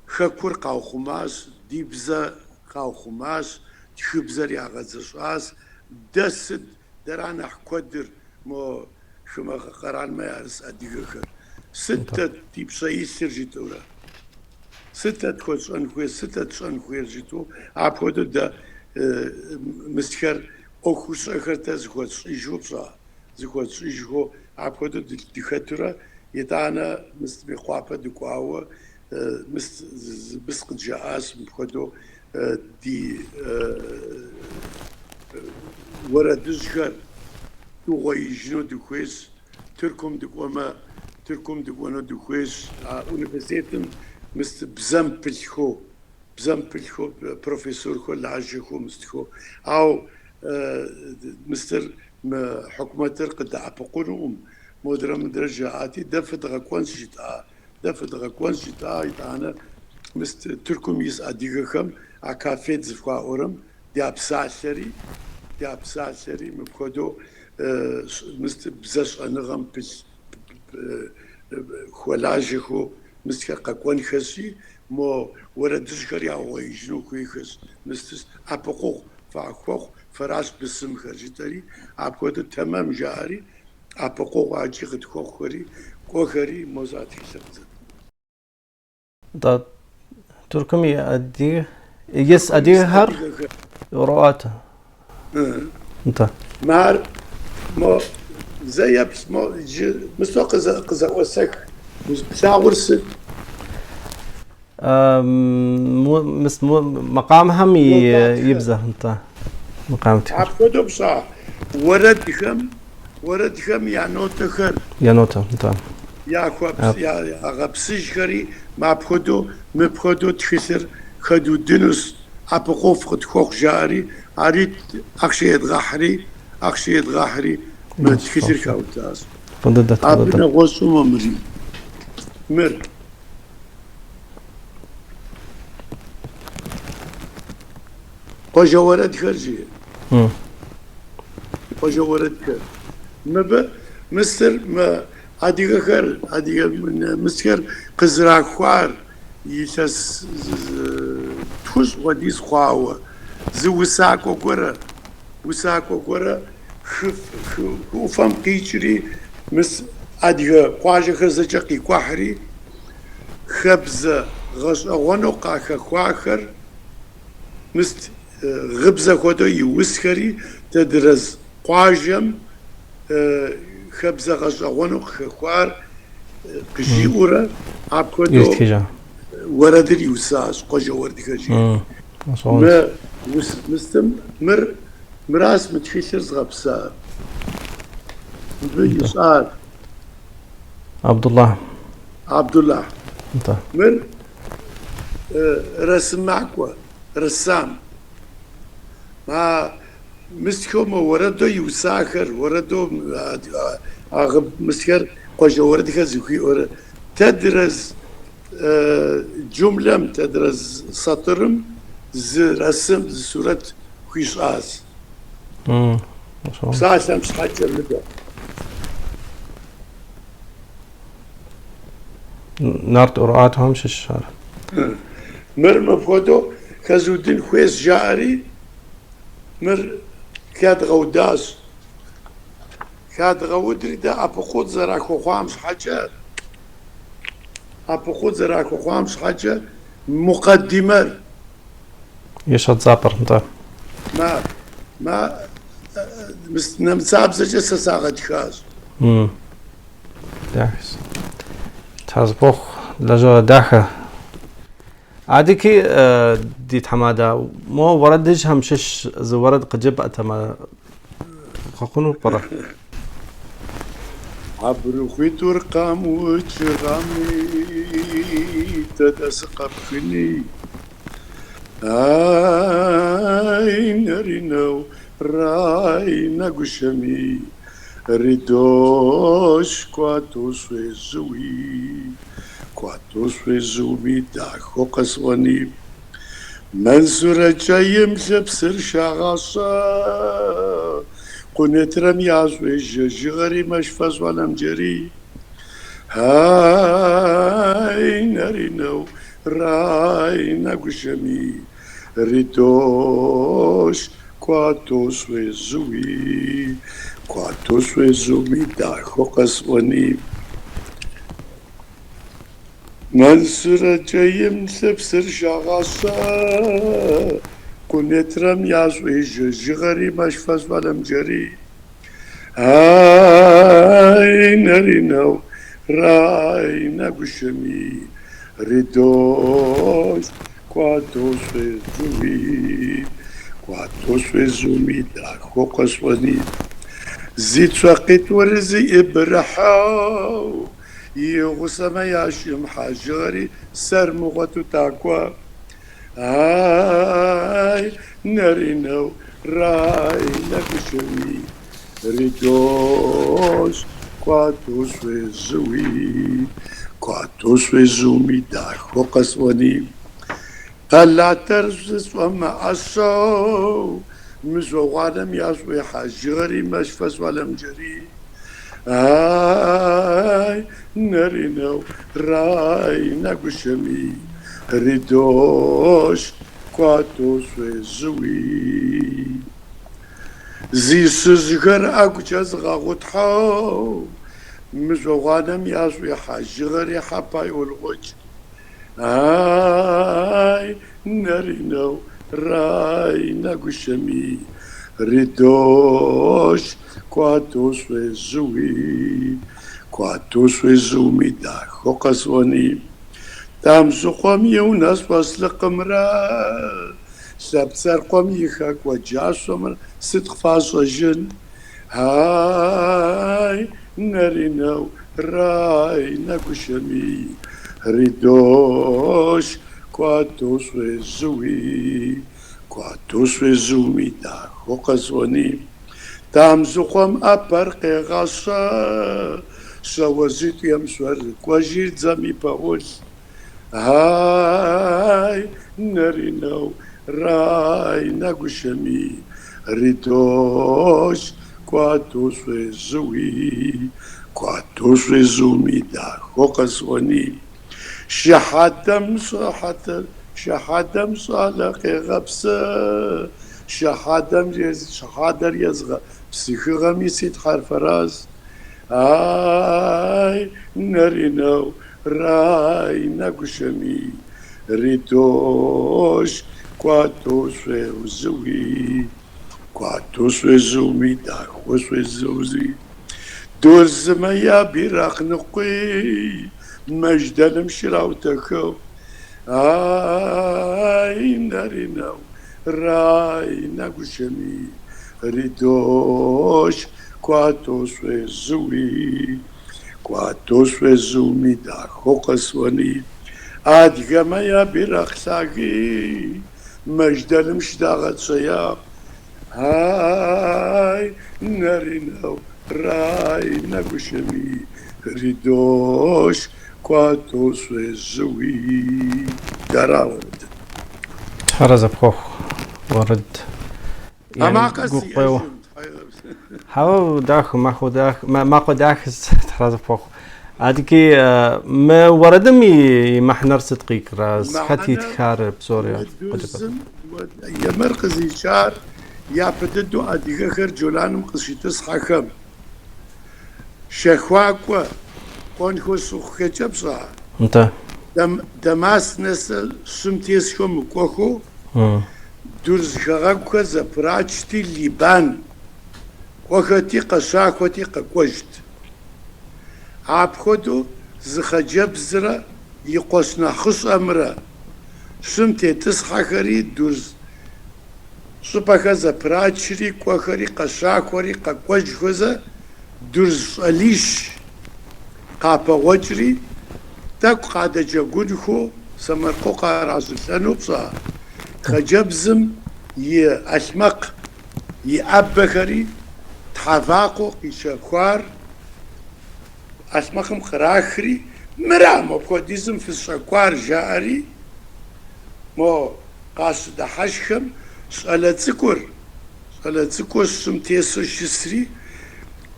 Speaker 2: خكور قاو خماس دي بزا قاو خماس تخبزر يا غزشاس دست درانا حكودر مو شما قران ما يارس أديغخر ستة تيب سايسر جيتورا ستة تخوصن خوير ستة تشن خوير جيتو عبودو دا مستخر أخوش أخرت زخوص يجوبصا زخوص يجو عبودو دخاتورا يتانا مست بخوابة دكواوا مست بسق جاس بخدو دي ورا دزخر تو غيجنو دخويس تركم دكوما تركم دكوانو دخويس أونيفرسيتم مست بزمبلخو بروفيسور خو العجخو مستخو أو مستر حكومة قد عبقونهم مدرة من درجاتي دفت غكوانس جتا يتانا مست تركم يس أديغخم عكافيت زفوا أورم دياب ساسري مبخدو مست بزاش أنغم بس خلاجخو مست قاكوان خسي مو ورا دشكر يا ويجنو كويخس مست أبقوخ فراش بسم خرجتري أبكو تمام جاري أبقو واجي قد كوخري موزاتي سبزت
Speaker 1: دا تركمي أدي يس أدي هر رؤاته أنت
Speaker 2: مار مو زي بس مو مستوى قزا وسك مساورس
Speaker 1: مقامهم يبزه أنت مقامتك
Speaker 2: عبدو بصح وردكم يعني تخر
Speaker 1: يا نوتا أنت
Speaker 2: يا خواب يا غبسج خري ما بخدو تخسر خدو دنس أبقوف خد خوخ جاري أريد أخشيت غحري ما تخسر كاوتاس أبنا غوصو ممري مر قجا ورد خرجي قجا ورد خر ما مستر ما أديك خر أديك من مستر قزراك خوار يساس توس وديس خواوة زو وساكو كورا خفم قيشري مس أديك قواجة خزجة قي قحري خبزة غنقا خواخر مست غبزة خودو يوسخري تدرز قواجم خبزة غنق خوار قجيورة عبكودو وردري يوساس قجا وردي خجي ما مستمر مراس متفيشر زغبسار يسار
Speaker 1: عبد الله
Speaker 2: انت مر رسم معكوا رسام ما مسكهم وردو يوساخر وردو اغب مسكر قجا وردي خزي تدرس جملة تدرس سطرم رسم صورة خيشاس ساعة مش حاجة لده
Speaker 1: نارت أرآتهم ششار
Speaker 2: مر مفقودو خزودين خويس جاري مر كاد غودري دا أبقود زراكو خوامش حاجة مقدمة
Speaker 1: يشهد زابر انت
Speaker 2: ما نمساب زجة ساقة خاز
Speaker 1: داخس تازبوخ لجو داخل عادكي دي حماده مو وردج همشش زورد قجب أتما خقونو برا
Speaker 2: عبر خويتور قام وجرامي تدسق بخني نرينو راينا قشمي ريدوش كواتو سوي داخو قصواني منصورة جايم زبسر شاغاصا قنت رمياز وجغري مشفز ولم جري هاي نرينو راينا قشمي ريدوش كواتو سوي داخو قصواني منصورة جايم زبسر شاغاصا قنت رمياز وجغري مشفز ولم جري هاي نرينو راينا قشمي ريدوش كواتو سوي داخو قصواني زيت ساقيت ورزي ابرحاو يغسما ياشم حجري سر مغتو تاكوا هاي نرينو راينا كشمي ريدوش كواتو سوي زومي داخو قصواني طلع ترزس وما عصو مزوغانم ياسوي حجري مشفز ولم جري هاي نرينو راينا قشمي ريدوش كواتو سوي زي سزغر أكو جزغا غطحو مزوغانم ياسو يحاجغر يحباي والغج آي نارينو راي ناقشمي ريدوش كواتوس وزوي كواتوس وزومي داخو قصوني تامسو قوم يونس وصل قمرا سبسر قوم يخاك وجاسو صدق فاصو جن هاي نارينو راي ناقشمي ريدوش كواتوس وزوي كواتوس وزومي داخو قصوني تامسو قوم أبرقي غصا سوازيت يمسور كواجير زمي باول هاي نارينو راي ناقشمي ريدوش كواتوس وزوي كواتوس وزومي داخو قصوني شحاتم صحتر شحاتم صالقي غبسة شحادر يزغى بسيخغمي سيد حرف راس آي نارينو راي ناقشمي ريتوش كواتوس وزوي كواتوس وزومي داخوس وزوزي دور زميا براق نقي مجد مشراو تكو آي نارينو راي ناقشمي ريتوش كواتوس وزوي كواتوس وزومي داخو قصوني أدغما يا برخلاقي مجد المشداغت سياق هاي نارينو راي ناقشمي ريدوش كواتوس وزوي دراورد
Speaker 1: تحرز بخوخ ورد
Speaker 2: أما قصي
Speaker 1: هاو داخل ما خو داخل تحرز بخوخ أديكي ما وردمي محنر صدقي كراس خاتي تخار بسوريا
Speaker 2: يا مركزي شار يا بددو أديكي خير جولانم قصيتس حكم شخواكوا كون خسو خجبصا
Speaker 1: انت
Speaker 2: دماس نسل سمتيس شوم كوخو درز خغاكوا زبراتشتي ليبان وخاتي قشاكوتي قوجت عبخدو زخجب زرا يقوسنا خص أمرا سمتي تسحكري درز سبخا زبراتشري كوخري قشاكوري قوج خزا درز أليش قابا وجري تاك قادة جاقودخو سمرقو قارعز الثانوبصا خجبزم يأشمق يأبخري تحفاقو قيشاكوار أشمقم خراخري مرامو بخوديزم في الشاكوار جاري مو قاصد حشخم سألة ذكر سمتيسو شسري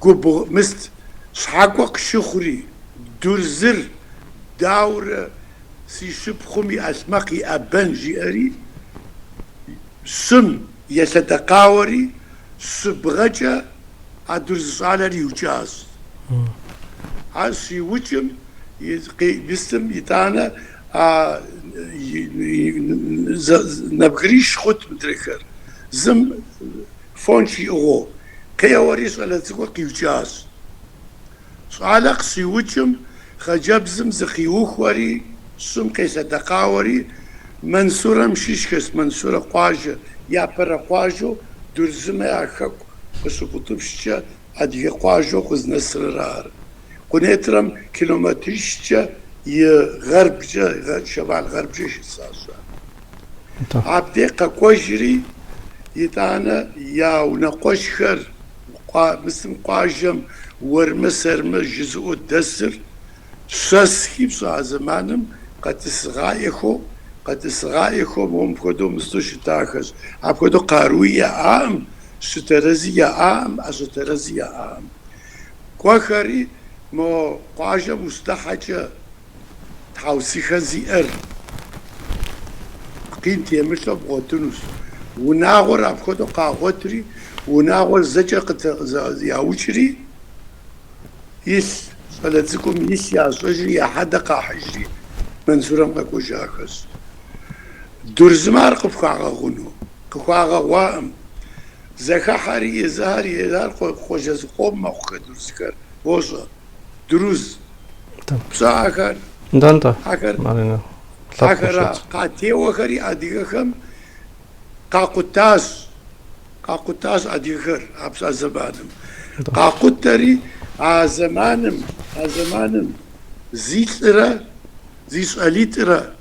Speaker 2: قبو مست شحاقوق شخري درزر داور سي شبخمي أسمقي أبن جيري سم يتدقاوري سبغجة أدرز على ريوجاز عسي وجم بسم يتانا نبغريش خط مدركر زم فونشي أغو قيوريس على ذكر قيوجاز سؤالك سيوجم خجبزم زخيوخ وري سم قيسة دقاوري منصورة مشيشكس منصورة قواجة يا برا قواجو درزم يا خك بس بطبشة أدي قواجو خز نصر رار قنيترم كيلومترشة يغربجة شمال غربجة شساسة عبدي قواجري يتانا يا ونقوش خر مثل قواجم ورمسر مجزء الدسر ساسكي بصا زمانم قد تسغايخو ممكدو مستوش تاخز عبكدو قاروية عام سترزية عام أسترزية عام كوخري مو قاجة مستحجة تحوسي خزيئر قيمتي مثل بغوتنوس وناغور أبخدو قاغوتري وناغور زجا ياوشري يس فلتزكم يس يا صجري يا حدا قاحجري منصورم قاكو جاكس درزمار قفقاغا غنو قفقاغا وائم زكا حاري يزهاري يزهار خوجز قوم ما خوك درزكر بوزا دروز بسا آخر
Speaker 1: دانتا
Speaker 2: آخر
Speaker 1: مارينا
Speaker 2: آخر قاتي وخري أديغخم قاقوتاس أديغخر أبسا زبانم قاقوتاري زمانم زيترا أليترا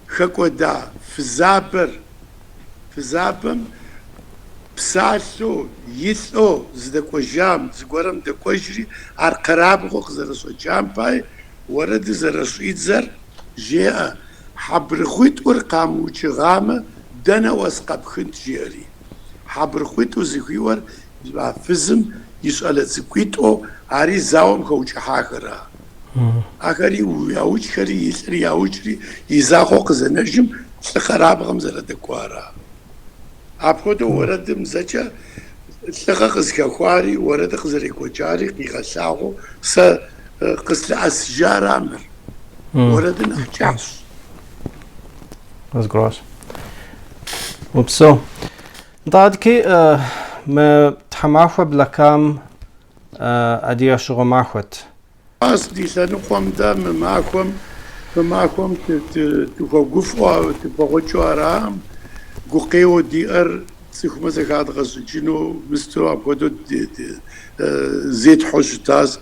Speaker 2: خكو دا في زابم بسالو يثو زدكو جام زغورم دكو جري ار قراب خو زرسو جام باي ورد زرسو يتزر جاء حبر خويت ورقام وشغامه دنا وسقب خنت جيري حبر خويت وزخيور فزم يسأل زكويتو عري زاوم خوش حاكرا آخری ویاوچ خری یسری یاوچری یزاخو قزنجم سخراب غمزة دكوارا أبخدو وردم زجا لغا قزكا خواري ورد قزري كوجاري قيغا ساغو قزل أسجار عمر ورد نحجاس
Speaker 1: That's gross. وبسو ضادكي ما تحماخو بلكام أديا شغو ماخوت
Speaker 2: أصدي سنقوم دام معكم تفوقفوا تفوقوا أرام قوقيو ديار سيخما زكاد غسجينو مستوى بودو زيت حوشتاز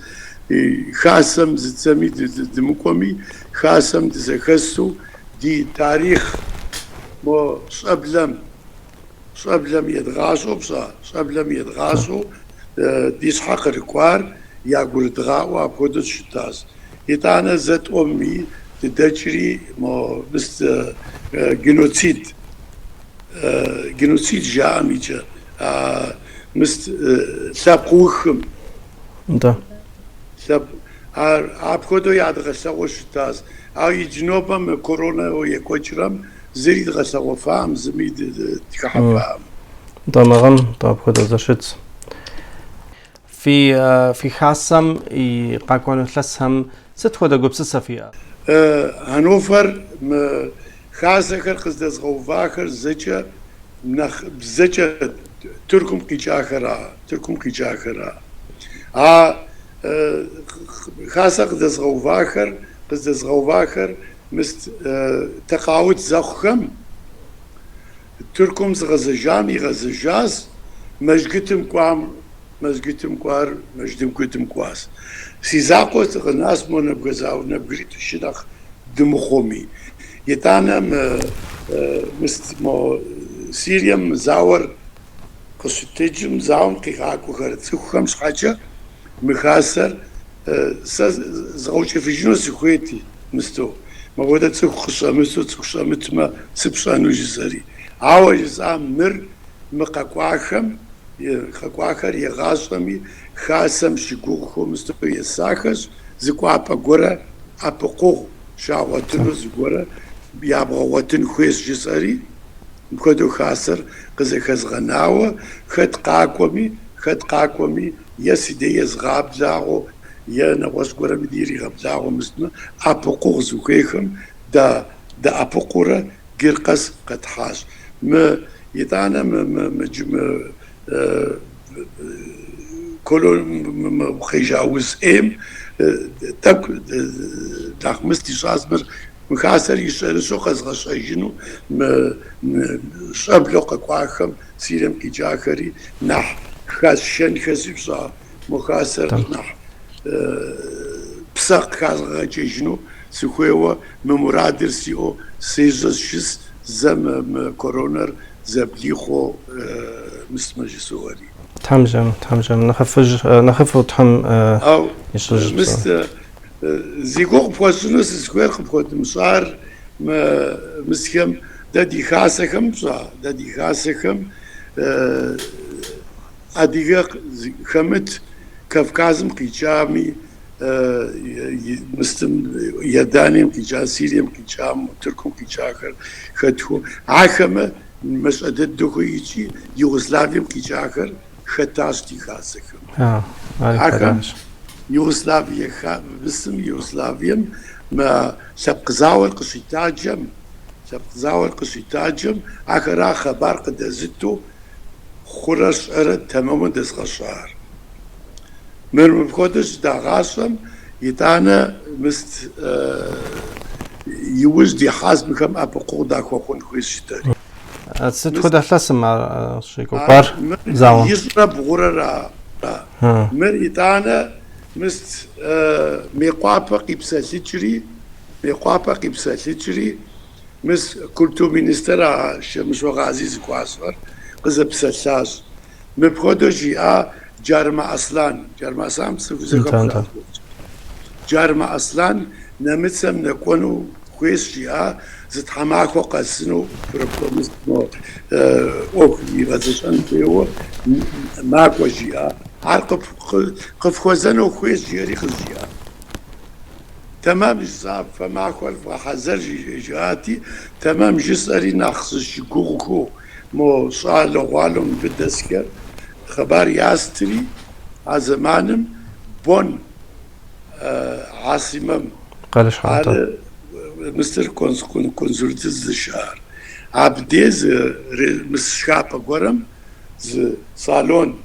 Speaker 2: خاسم زتسمي دمكومي خاسم دزخسو دي تاريخ مو صبلم يدغاسو صبلم يدغاسو دي سحق ركوار يقول دغاوا بودو شتاز يتانا زت أمي تدجري مو بس جنوسيد جامي جا مست سابقوخم
Speaker 1: ده
Speaker 2: ساب أبخدو ياد غساو شتاز أو يجنوبم كورونا ويكوجرم زريد غساو فام زميد تكحفام
Speaker 1: ده مغم طب خد زشت في خاصم يقاكون ثلاثهم ست خد جبس سفيا
Speaker 2: هانوفر خاصة قصد غوفاخر زجا زجا تركم قيجاخرا خاصة قصد غوفاخر مست تقاوت زخم تركم غزجامي غزجاز مجدم كوار مجدم كتم كواس سيزاقوت غناس مو نبغزاو نبغريت الشدخ دمخومي يتانا مست مو سيريم زاور قصتجم زاون قيقاكو خرت خمس حاجة مخاسر زغوش في جنو سكويتي مستو ما بودا تسخصامت ما سبسانو جزاري عاوج زام مر مقاقواخم خاكواخر يغاسمي خاسم شكوخو مستو يساخس زكوابا غورا أبقو شاواتنو زغورا بيابغا واتن خويس جزاري مكدو خاسر قزخز غناوة خد قاكومي يسيدي يزغاب زاغو يا نواس غورا مديري غبزاغو مستنا أبقو زوكيخم دا أبقورا قرقس قد حاس ما يتانا مجمع كلهم خيجاوز تك داخمستي صاسبر مخاسر يسرسو خزغش أجنو شبلوق قواخم سيرم كي جاكري نح خاسشن خزيبصا مخاسر نح بسق خازغا جيجنو سخويوا ممرادر سيو سيزوز شس زم كورونر زبليخو مستمجي سواري
Speaker 1: تحمجم نخف وتحم
Speaker 2: أو مست زيقوق بواسونوس سكوير خبخوت مصار مسكم دادي خاسكم أديق خمت كفكازم قيجامي مستم يدانيم قيجا سيريم قيجام تركم قيجاخر خدخو عاخمة مسألة دخويتي يوغوسلافيا كي جاكر خطاشتي خاسكم
Speaker 1: هكذا
Speaker 2: يوغوسلافيا باسم يوغوسلافيا ما سبق زاول قصيتاجم اخرا خبر قد زدتو خرس ارد تماما دس شهر من بخودش دا غاسم يتانا مست يوزدي حاسب كم ابقو دا كون خويشتري
Speaker 1: ست خود لازم شيكو بار زاو
Speaker 2: يضرب غررا من يتانا مست ميقابا قبسالتشري مس كلتو مينسترا شمس وغازيز كواسفر قزب سلساس مبخودو جيا جارما أصلان سفوزة جارما أصلان نمتسم نكونو كويس جيا زد حماكو قسنو بربطمستمو اوكي غزشان فيو ماكو جيا عرق قف خوزنو كويس جيري خزيا تمام الصعب فماكو الفحزر جياتي تمام جسري ناخص جوكو مو صالو غالم بدسكر خبر ياستري عزمانم بون عاصمة
Speaker 1: قالش حاطة
Speaker 2: مستر كونسولتز الشهر عبديز مسشابة قرم صالون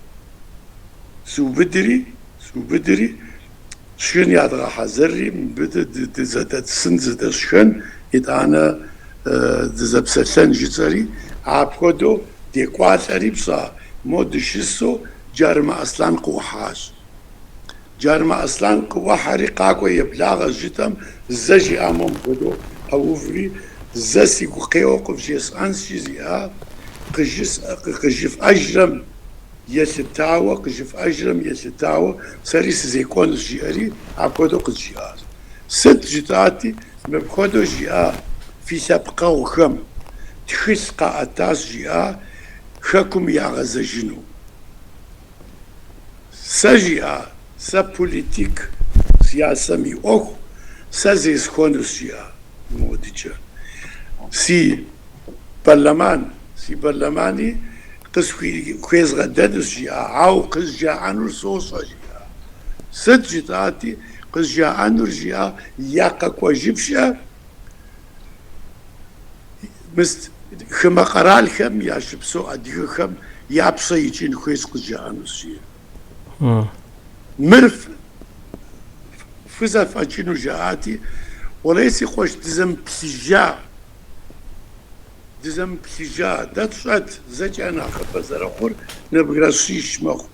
Speaker 2: سو بدري شن يادغا حزري بدا زادت سنزد شن يتانا دزبسلن جزري عبكودو ديكوات ريبسا مود شسو جارما أصلان قوحاش جارما أصلان قوحاري قاكو يبلاغ جتم زجي أمام بدو أوفري زسي قيو قفجيس أنسي زيها قجف أجرم يلتاوى قجف أجرم يلتاوى سريس زيكون جياري عبكودو قجيار ست جتاتي مبكودو جيار في سابقا وخم تخسقا أتاس جيار خكم يغزا جنو سجيا سا بوليتيك سياسة مي أخ سازيس خونس جيا موديجا سي برلماني قس كويز غدادس جيا عاو قس جا عنور صوصا جيا ست جتاتي قس جا عنور جيا ياقا كواجبشا مست خما قرال خم يا شبسو أديك خم يابسا يجين خويس قجانوس جيه مرف فزا فاجينو جاعاتي وليس خوش دزم بسجا داتشات زجي أنا خبزر أخور نبغى شيش مخ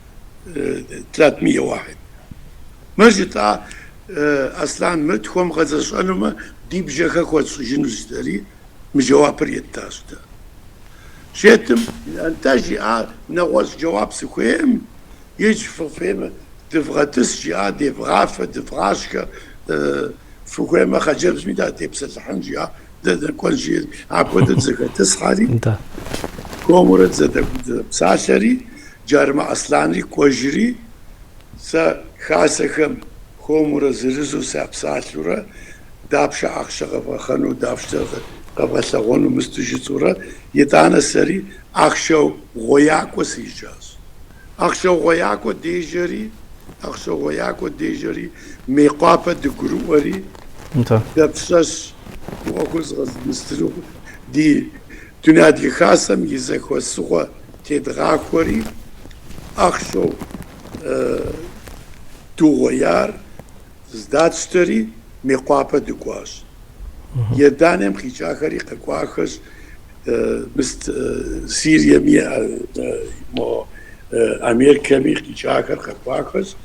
Speaker 2: 301 مرجتا أصلا متخوم غزش أنما دي بجاكا خوش جنوس داري مجواب يتاسدا شيتم انتاجي نغوص جواب سكويم يجي فيما دفغتس جي دفغافة دفغاشكا فكويما خجب سميدا تبسل حنجي ده كل شيء عبودت زكاتس خالي كومورت زد بساشري جارما أصلاني كوجري سا خاسكم كومورت زرزو سابساشورا دابشا أخشغ خانو دابشا قبل غونو مستجيتورا يتانا سري أخشو غياكو سيجاز أخشو غياكو ديجري ميقابة دقرووري دابساس وأخوز غز مسترو دي تنادي خاسم يزاكو السوغة تدغاكوري أخشو تو غيار زدادشتري ميقابة دقواش يدانم خيشاخري قواخش مست سيريا مو أمريكا مي خيشاخر قواخش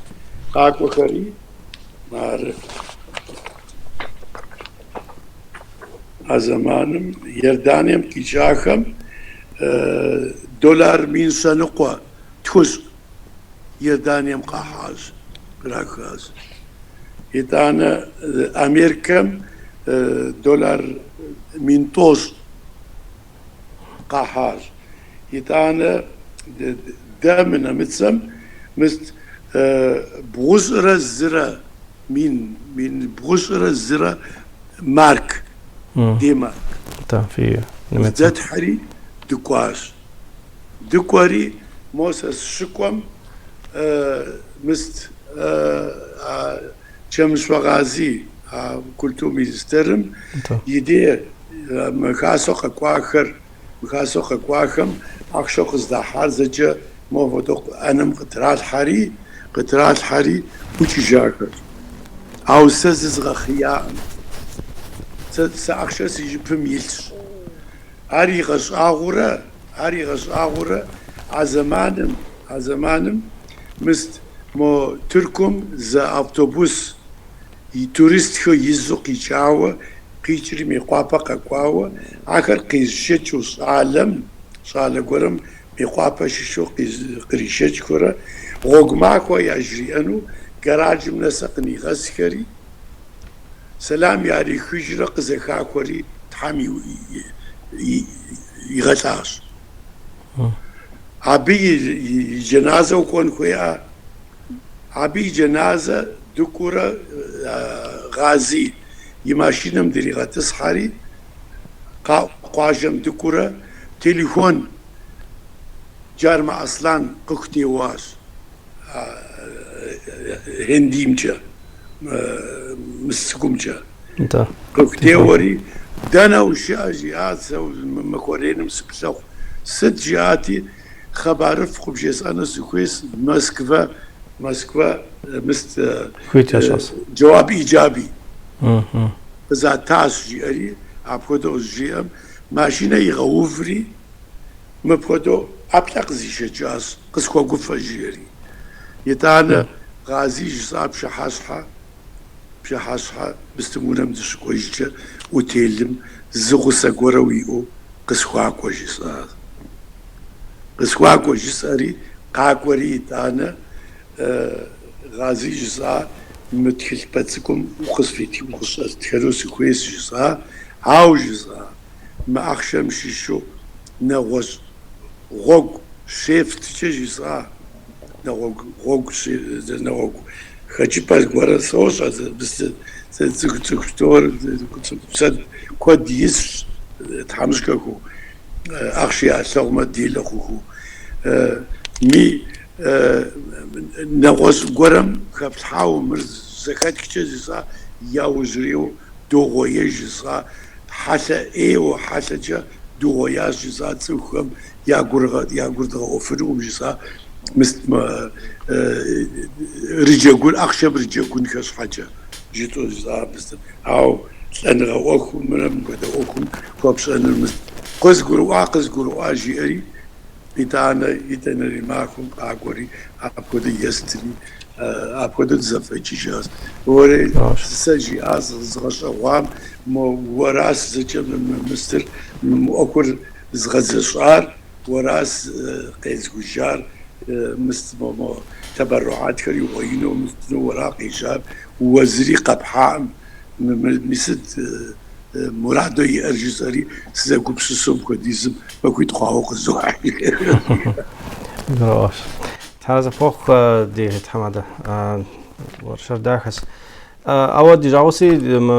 Speaker 2: قاكوخري مار أزمانم يردانم خيشاخم دولار مين سنقوا تخش يردانم قاحاز راكاز يدانا أمريكا دولار من توس قاحاج يتانا دامنا متسم مست بغزرة الزرا من بغزرة الزرا مارك دي مارك
Speaker 1: في
Speaker 2: زاد حري دكواش دكوري موسس شكوم مست شمس وغازي كلتومي استرم يدي مخاسوق كواخر مخاسوق كواخم اخشوق زدحار زجا مو ودق انم قطرات حري وشي جاكر او سزز غخيا ساخشس يجيب ميلش اري غش اغوره عزمانم مست مو تركم ز اوتوبوس يتورست خو يزق يشاوه قيشري ميقوابا قاقواوه اخر قيشتشو صالم قرم ميقوابا ششو قريشتش كورا غوغماكو يجريانو قراج منسقني غسكري سلام ياري خجرة قزخا كوري تحامي يغتاش عبي جنازة وكون خويا عبي جنازة دكورة غازي يماشينم دريغة تصحاري قواجم دكورة تليفون جارما أصلان قختي واش هنديمجا مسكومجا قختي وري دانا وشا جيات مكورين مسكسو ست جياتي خبر فخب جيس أنا سكويس موسكوا مست جواب إيجابي إذا تاس جيري أبغدو جيم ماشينا يغوفري مبغدو أبلغ زيش جاس قسكوا قفا جيري يتانا غازي جزاب بشحاسحة بستمونا مدشكويجة وتيلم زغسا قرويو قسكوا كوجيساري قاكوري تانا غازي جزا متخل باتسكم وخصفيتي وخصوص تخلوسي كويس جزا عاو جزا ما أخشم شيشو نغوز غوغ شيفت جزا نغوغ خجي باس غورا صوص بس تكتور كود يس تحمشكو أخشي أسلغ ديلخو مي نغوز غورم خفتحاو مرز زكاة كتجزا ياوزريو دوغوية جزا حتى ايو حتى جا دوغويا جزا تسوخم ياغورغا أفروم جزا مثل ما رجاقون أخشب رجاقون كاس حاجة جيتو جزا بس أو أنا أوكم من قد أوكم كوبس أنا قزقروا أجيري يتانا معكم أقولي أبغى يستري أبغى تزفج جاز وري سجي زغش أوام وراس زجم مستر أكل زغزشار وراس قيز وجار مستمو تبرعات كري وينو مستنو وراقي جاب وزري قبحام مسد مرادو يرجزاري سزاكو بسسوم كوديزم ما كنت خواهوق الزوحي
Speaker 1: دروش تحرز فوق دي تحمد ورشر داخس أود جاوسي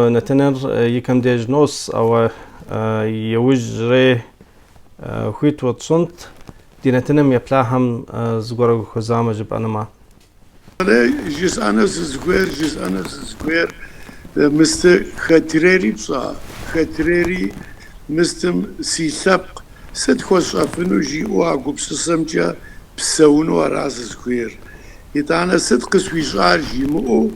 Speaker 1: نتنر يكم ديج نوس أو يوجري خويت وتصنت دي نتنم يبلاهم زغور خزامة جب أنا ما
Speaker 2: جيس أنا زغير مست خطريري بصا خطريري مستم سيسابق ست خوش أفنو جيو عقب سسمجا بسونو راس زغير يتانا ست قسويشار جيمو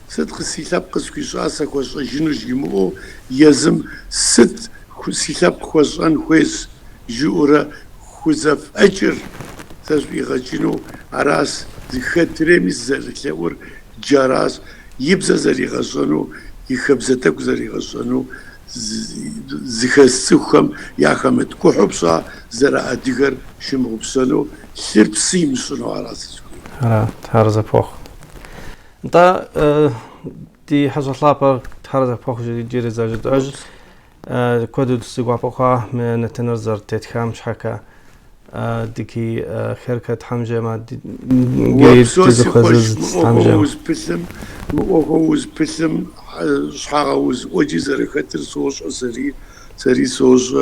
Speaker 2: ست سيسابق قسويشار سكوش جنو جيمو يزم ست سيسابق خوشان خويس جورا خوزف أجر تسويغا جنو راس خطري مزالكلاور جاراس يبزا زري غزانو يخبزتك زري غزانو زخسخم ياخمت كحبصا زرا ادغر شمغبسانو سيربسي مسنو راس
Speaker 1: تهرز فوق انت دي حاجه طلابه تهرز فوق جيري زاجد اج كودو تسيغوا فوقها من تنرزر تتخام شحكا ديكي خيركة حمجة ما جيد تزخزز حمجة
Speaker 2: وهوز بسم شحاوز وجي زري خطر سوش سري سوش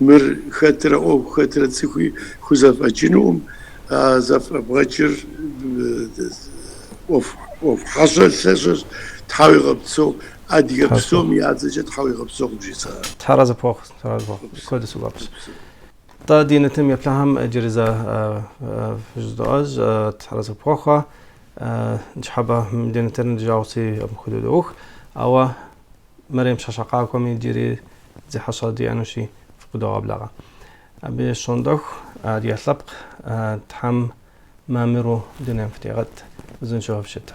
Speaker 2: مر خطر أو خطر تسوي خزف أجنوم زف بغجر وف حصل سجل تحاول غبصو أدي غبصو ميادزج تحاول غبصو بجيسا
Speaker 1: تحرز بوخ كود سوغابس تا دينتم يبلهم جريزة في جدوز تحرز بوخا نشحبه دينتن جاوسي مخدودوخ أو مريم شاشقاكم يجري زي حصادي أنوشي في قدوة بلغة أبي شوندوخ دي أسلبق تحم مامرو دينام فتيغت زنشوها بشتا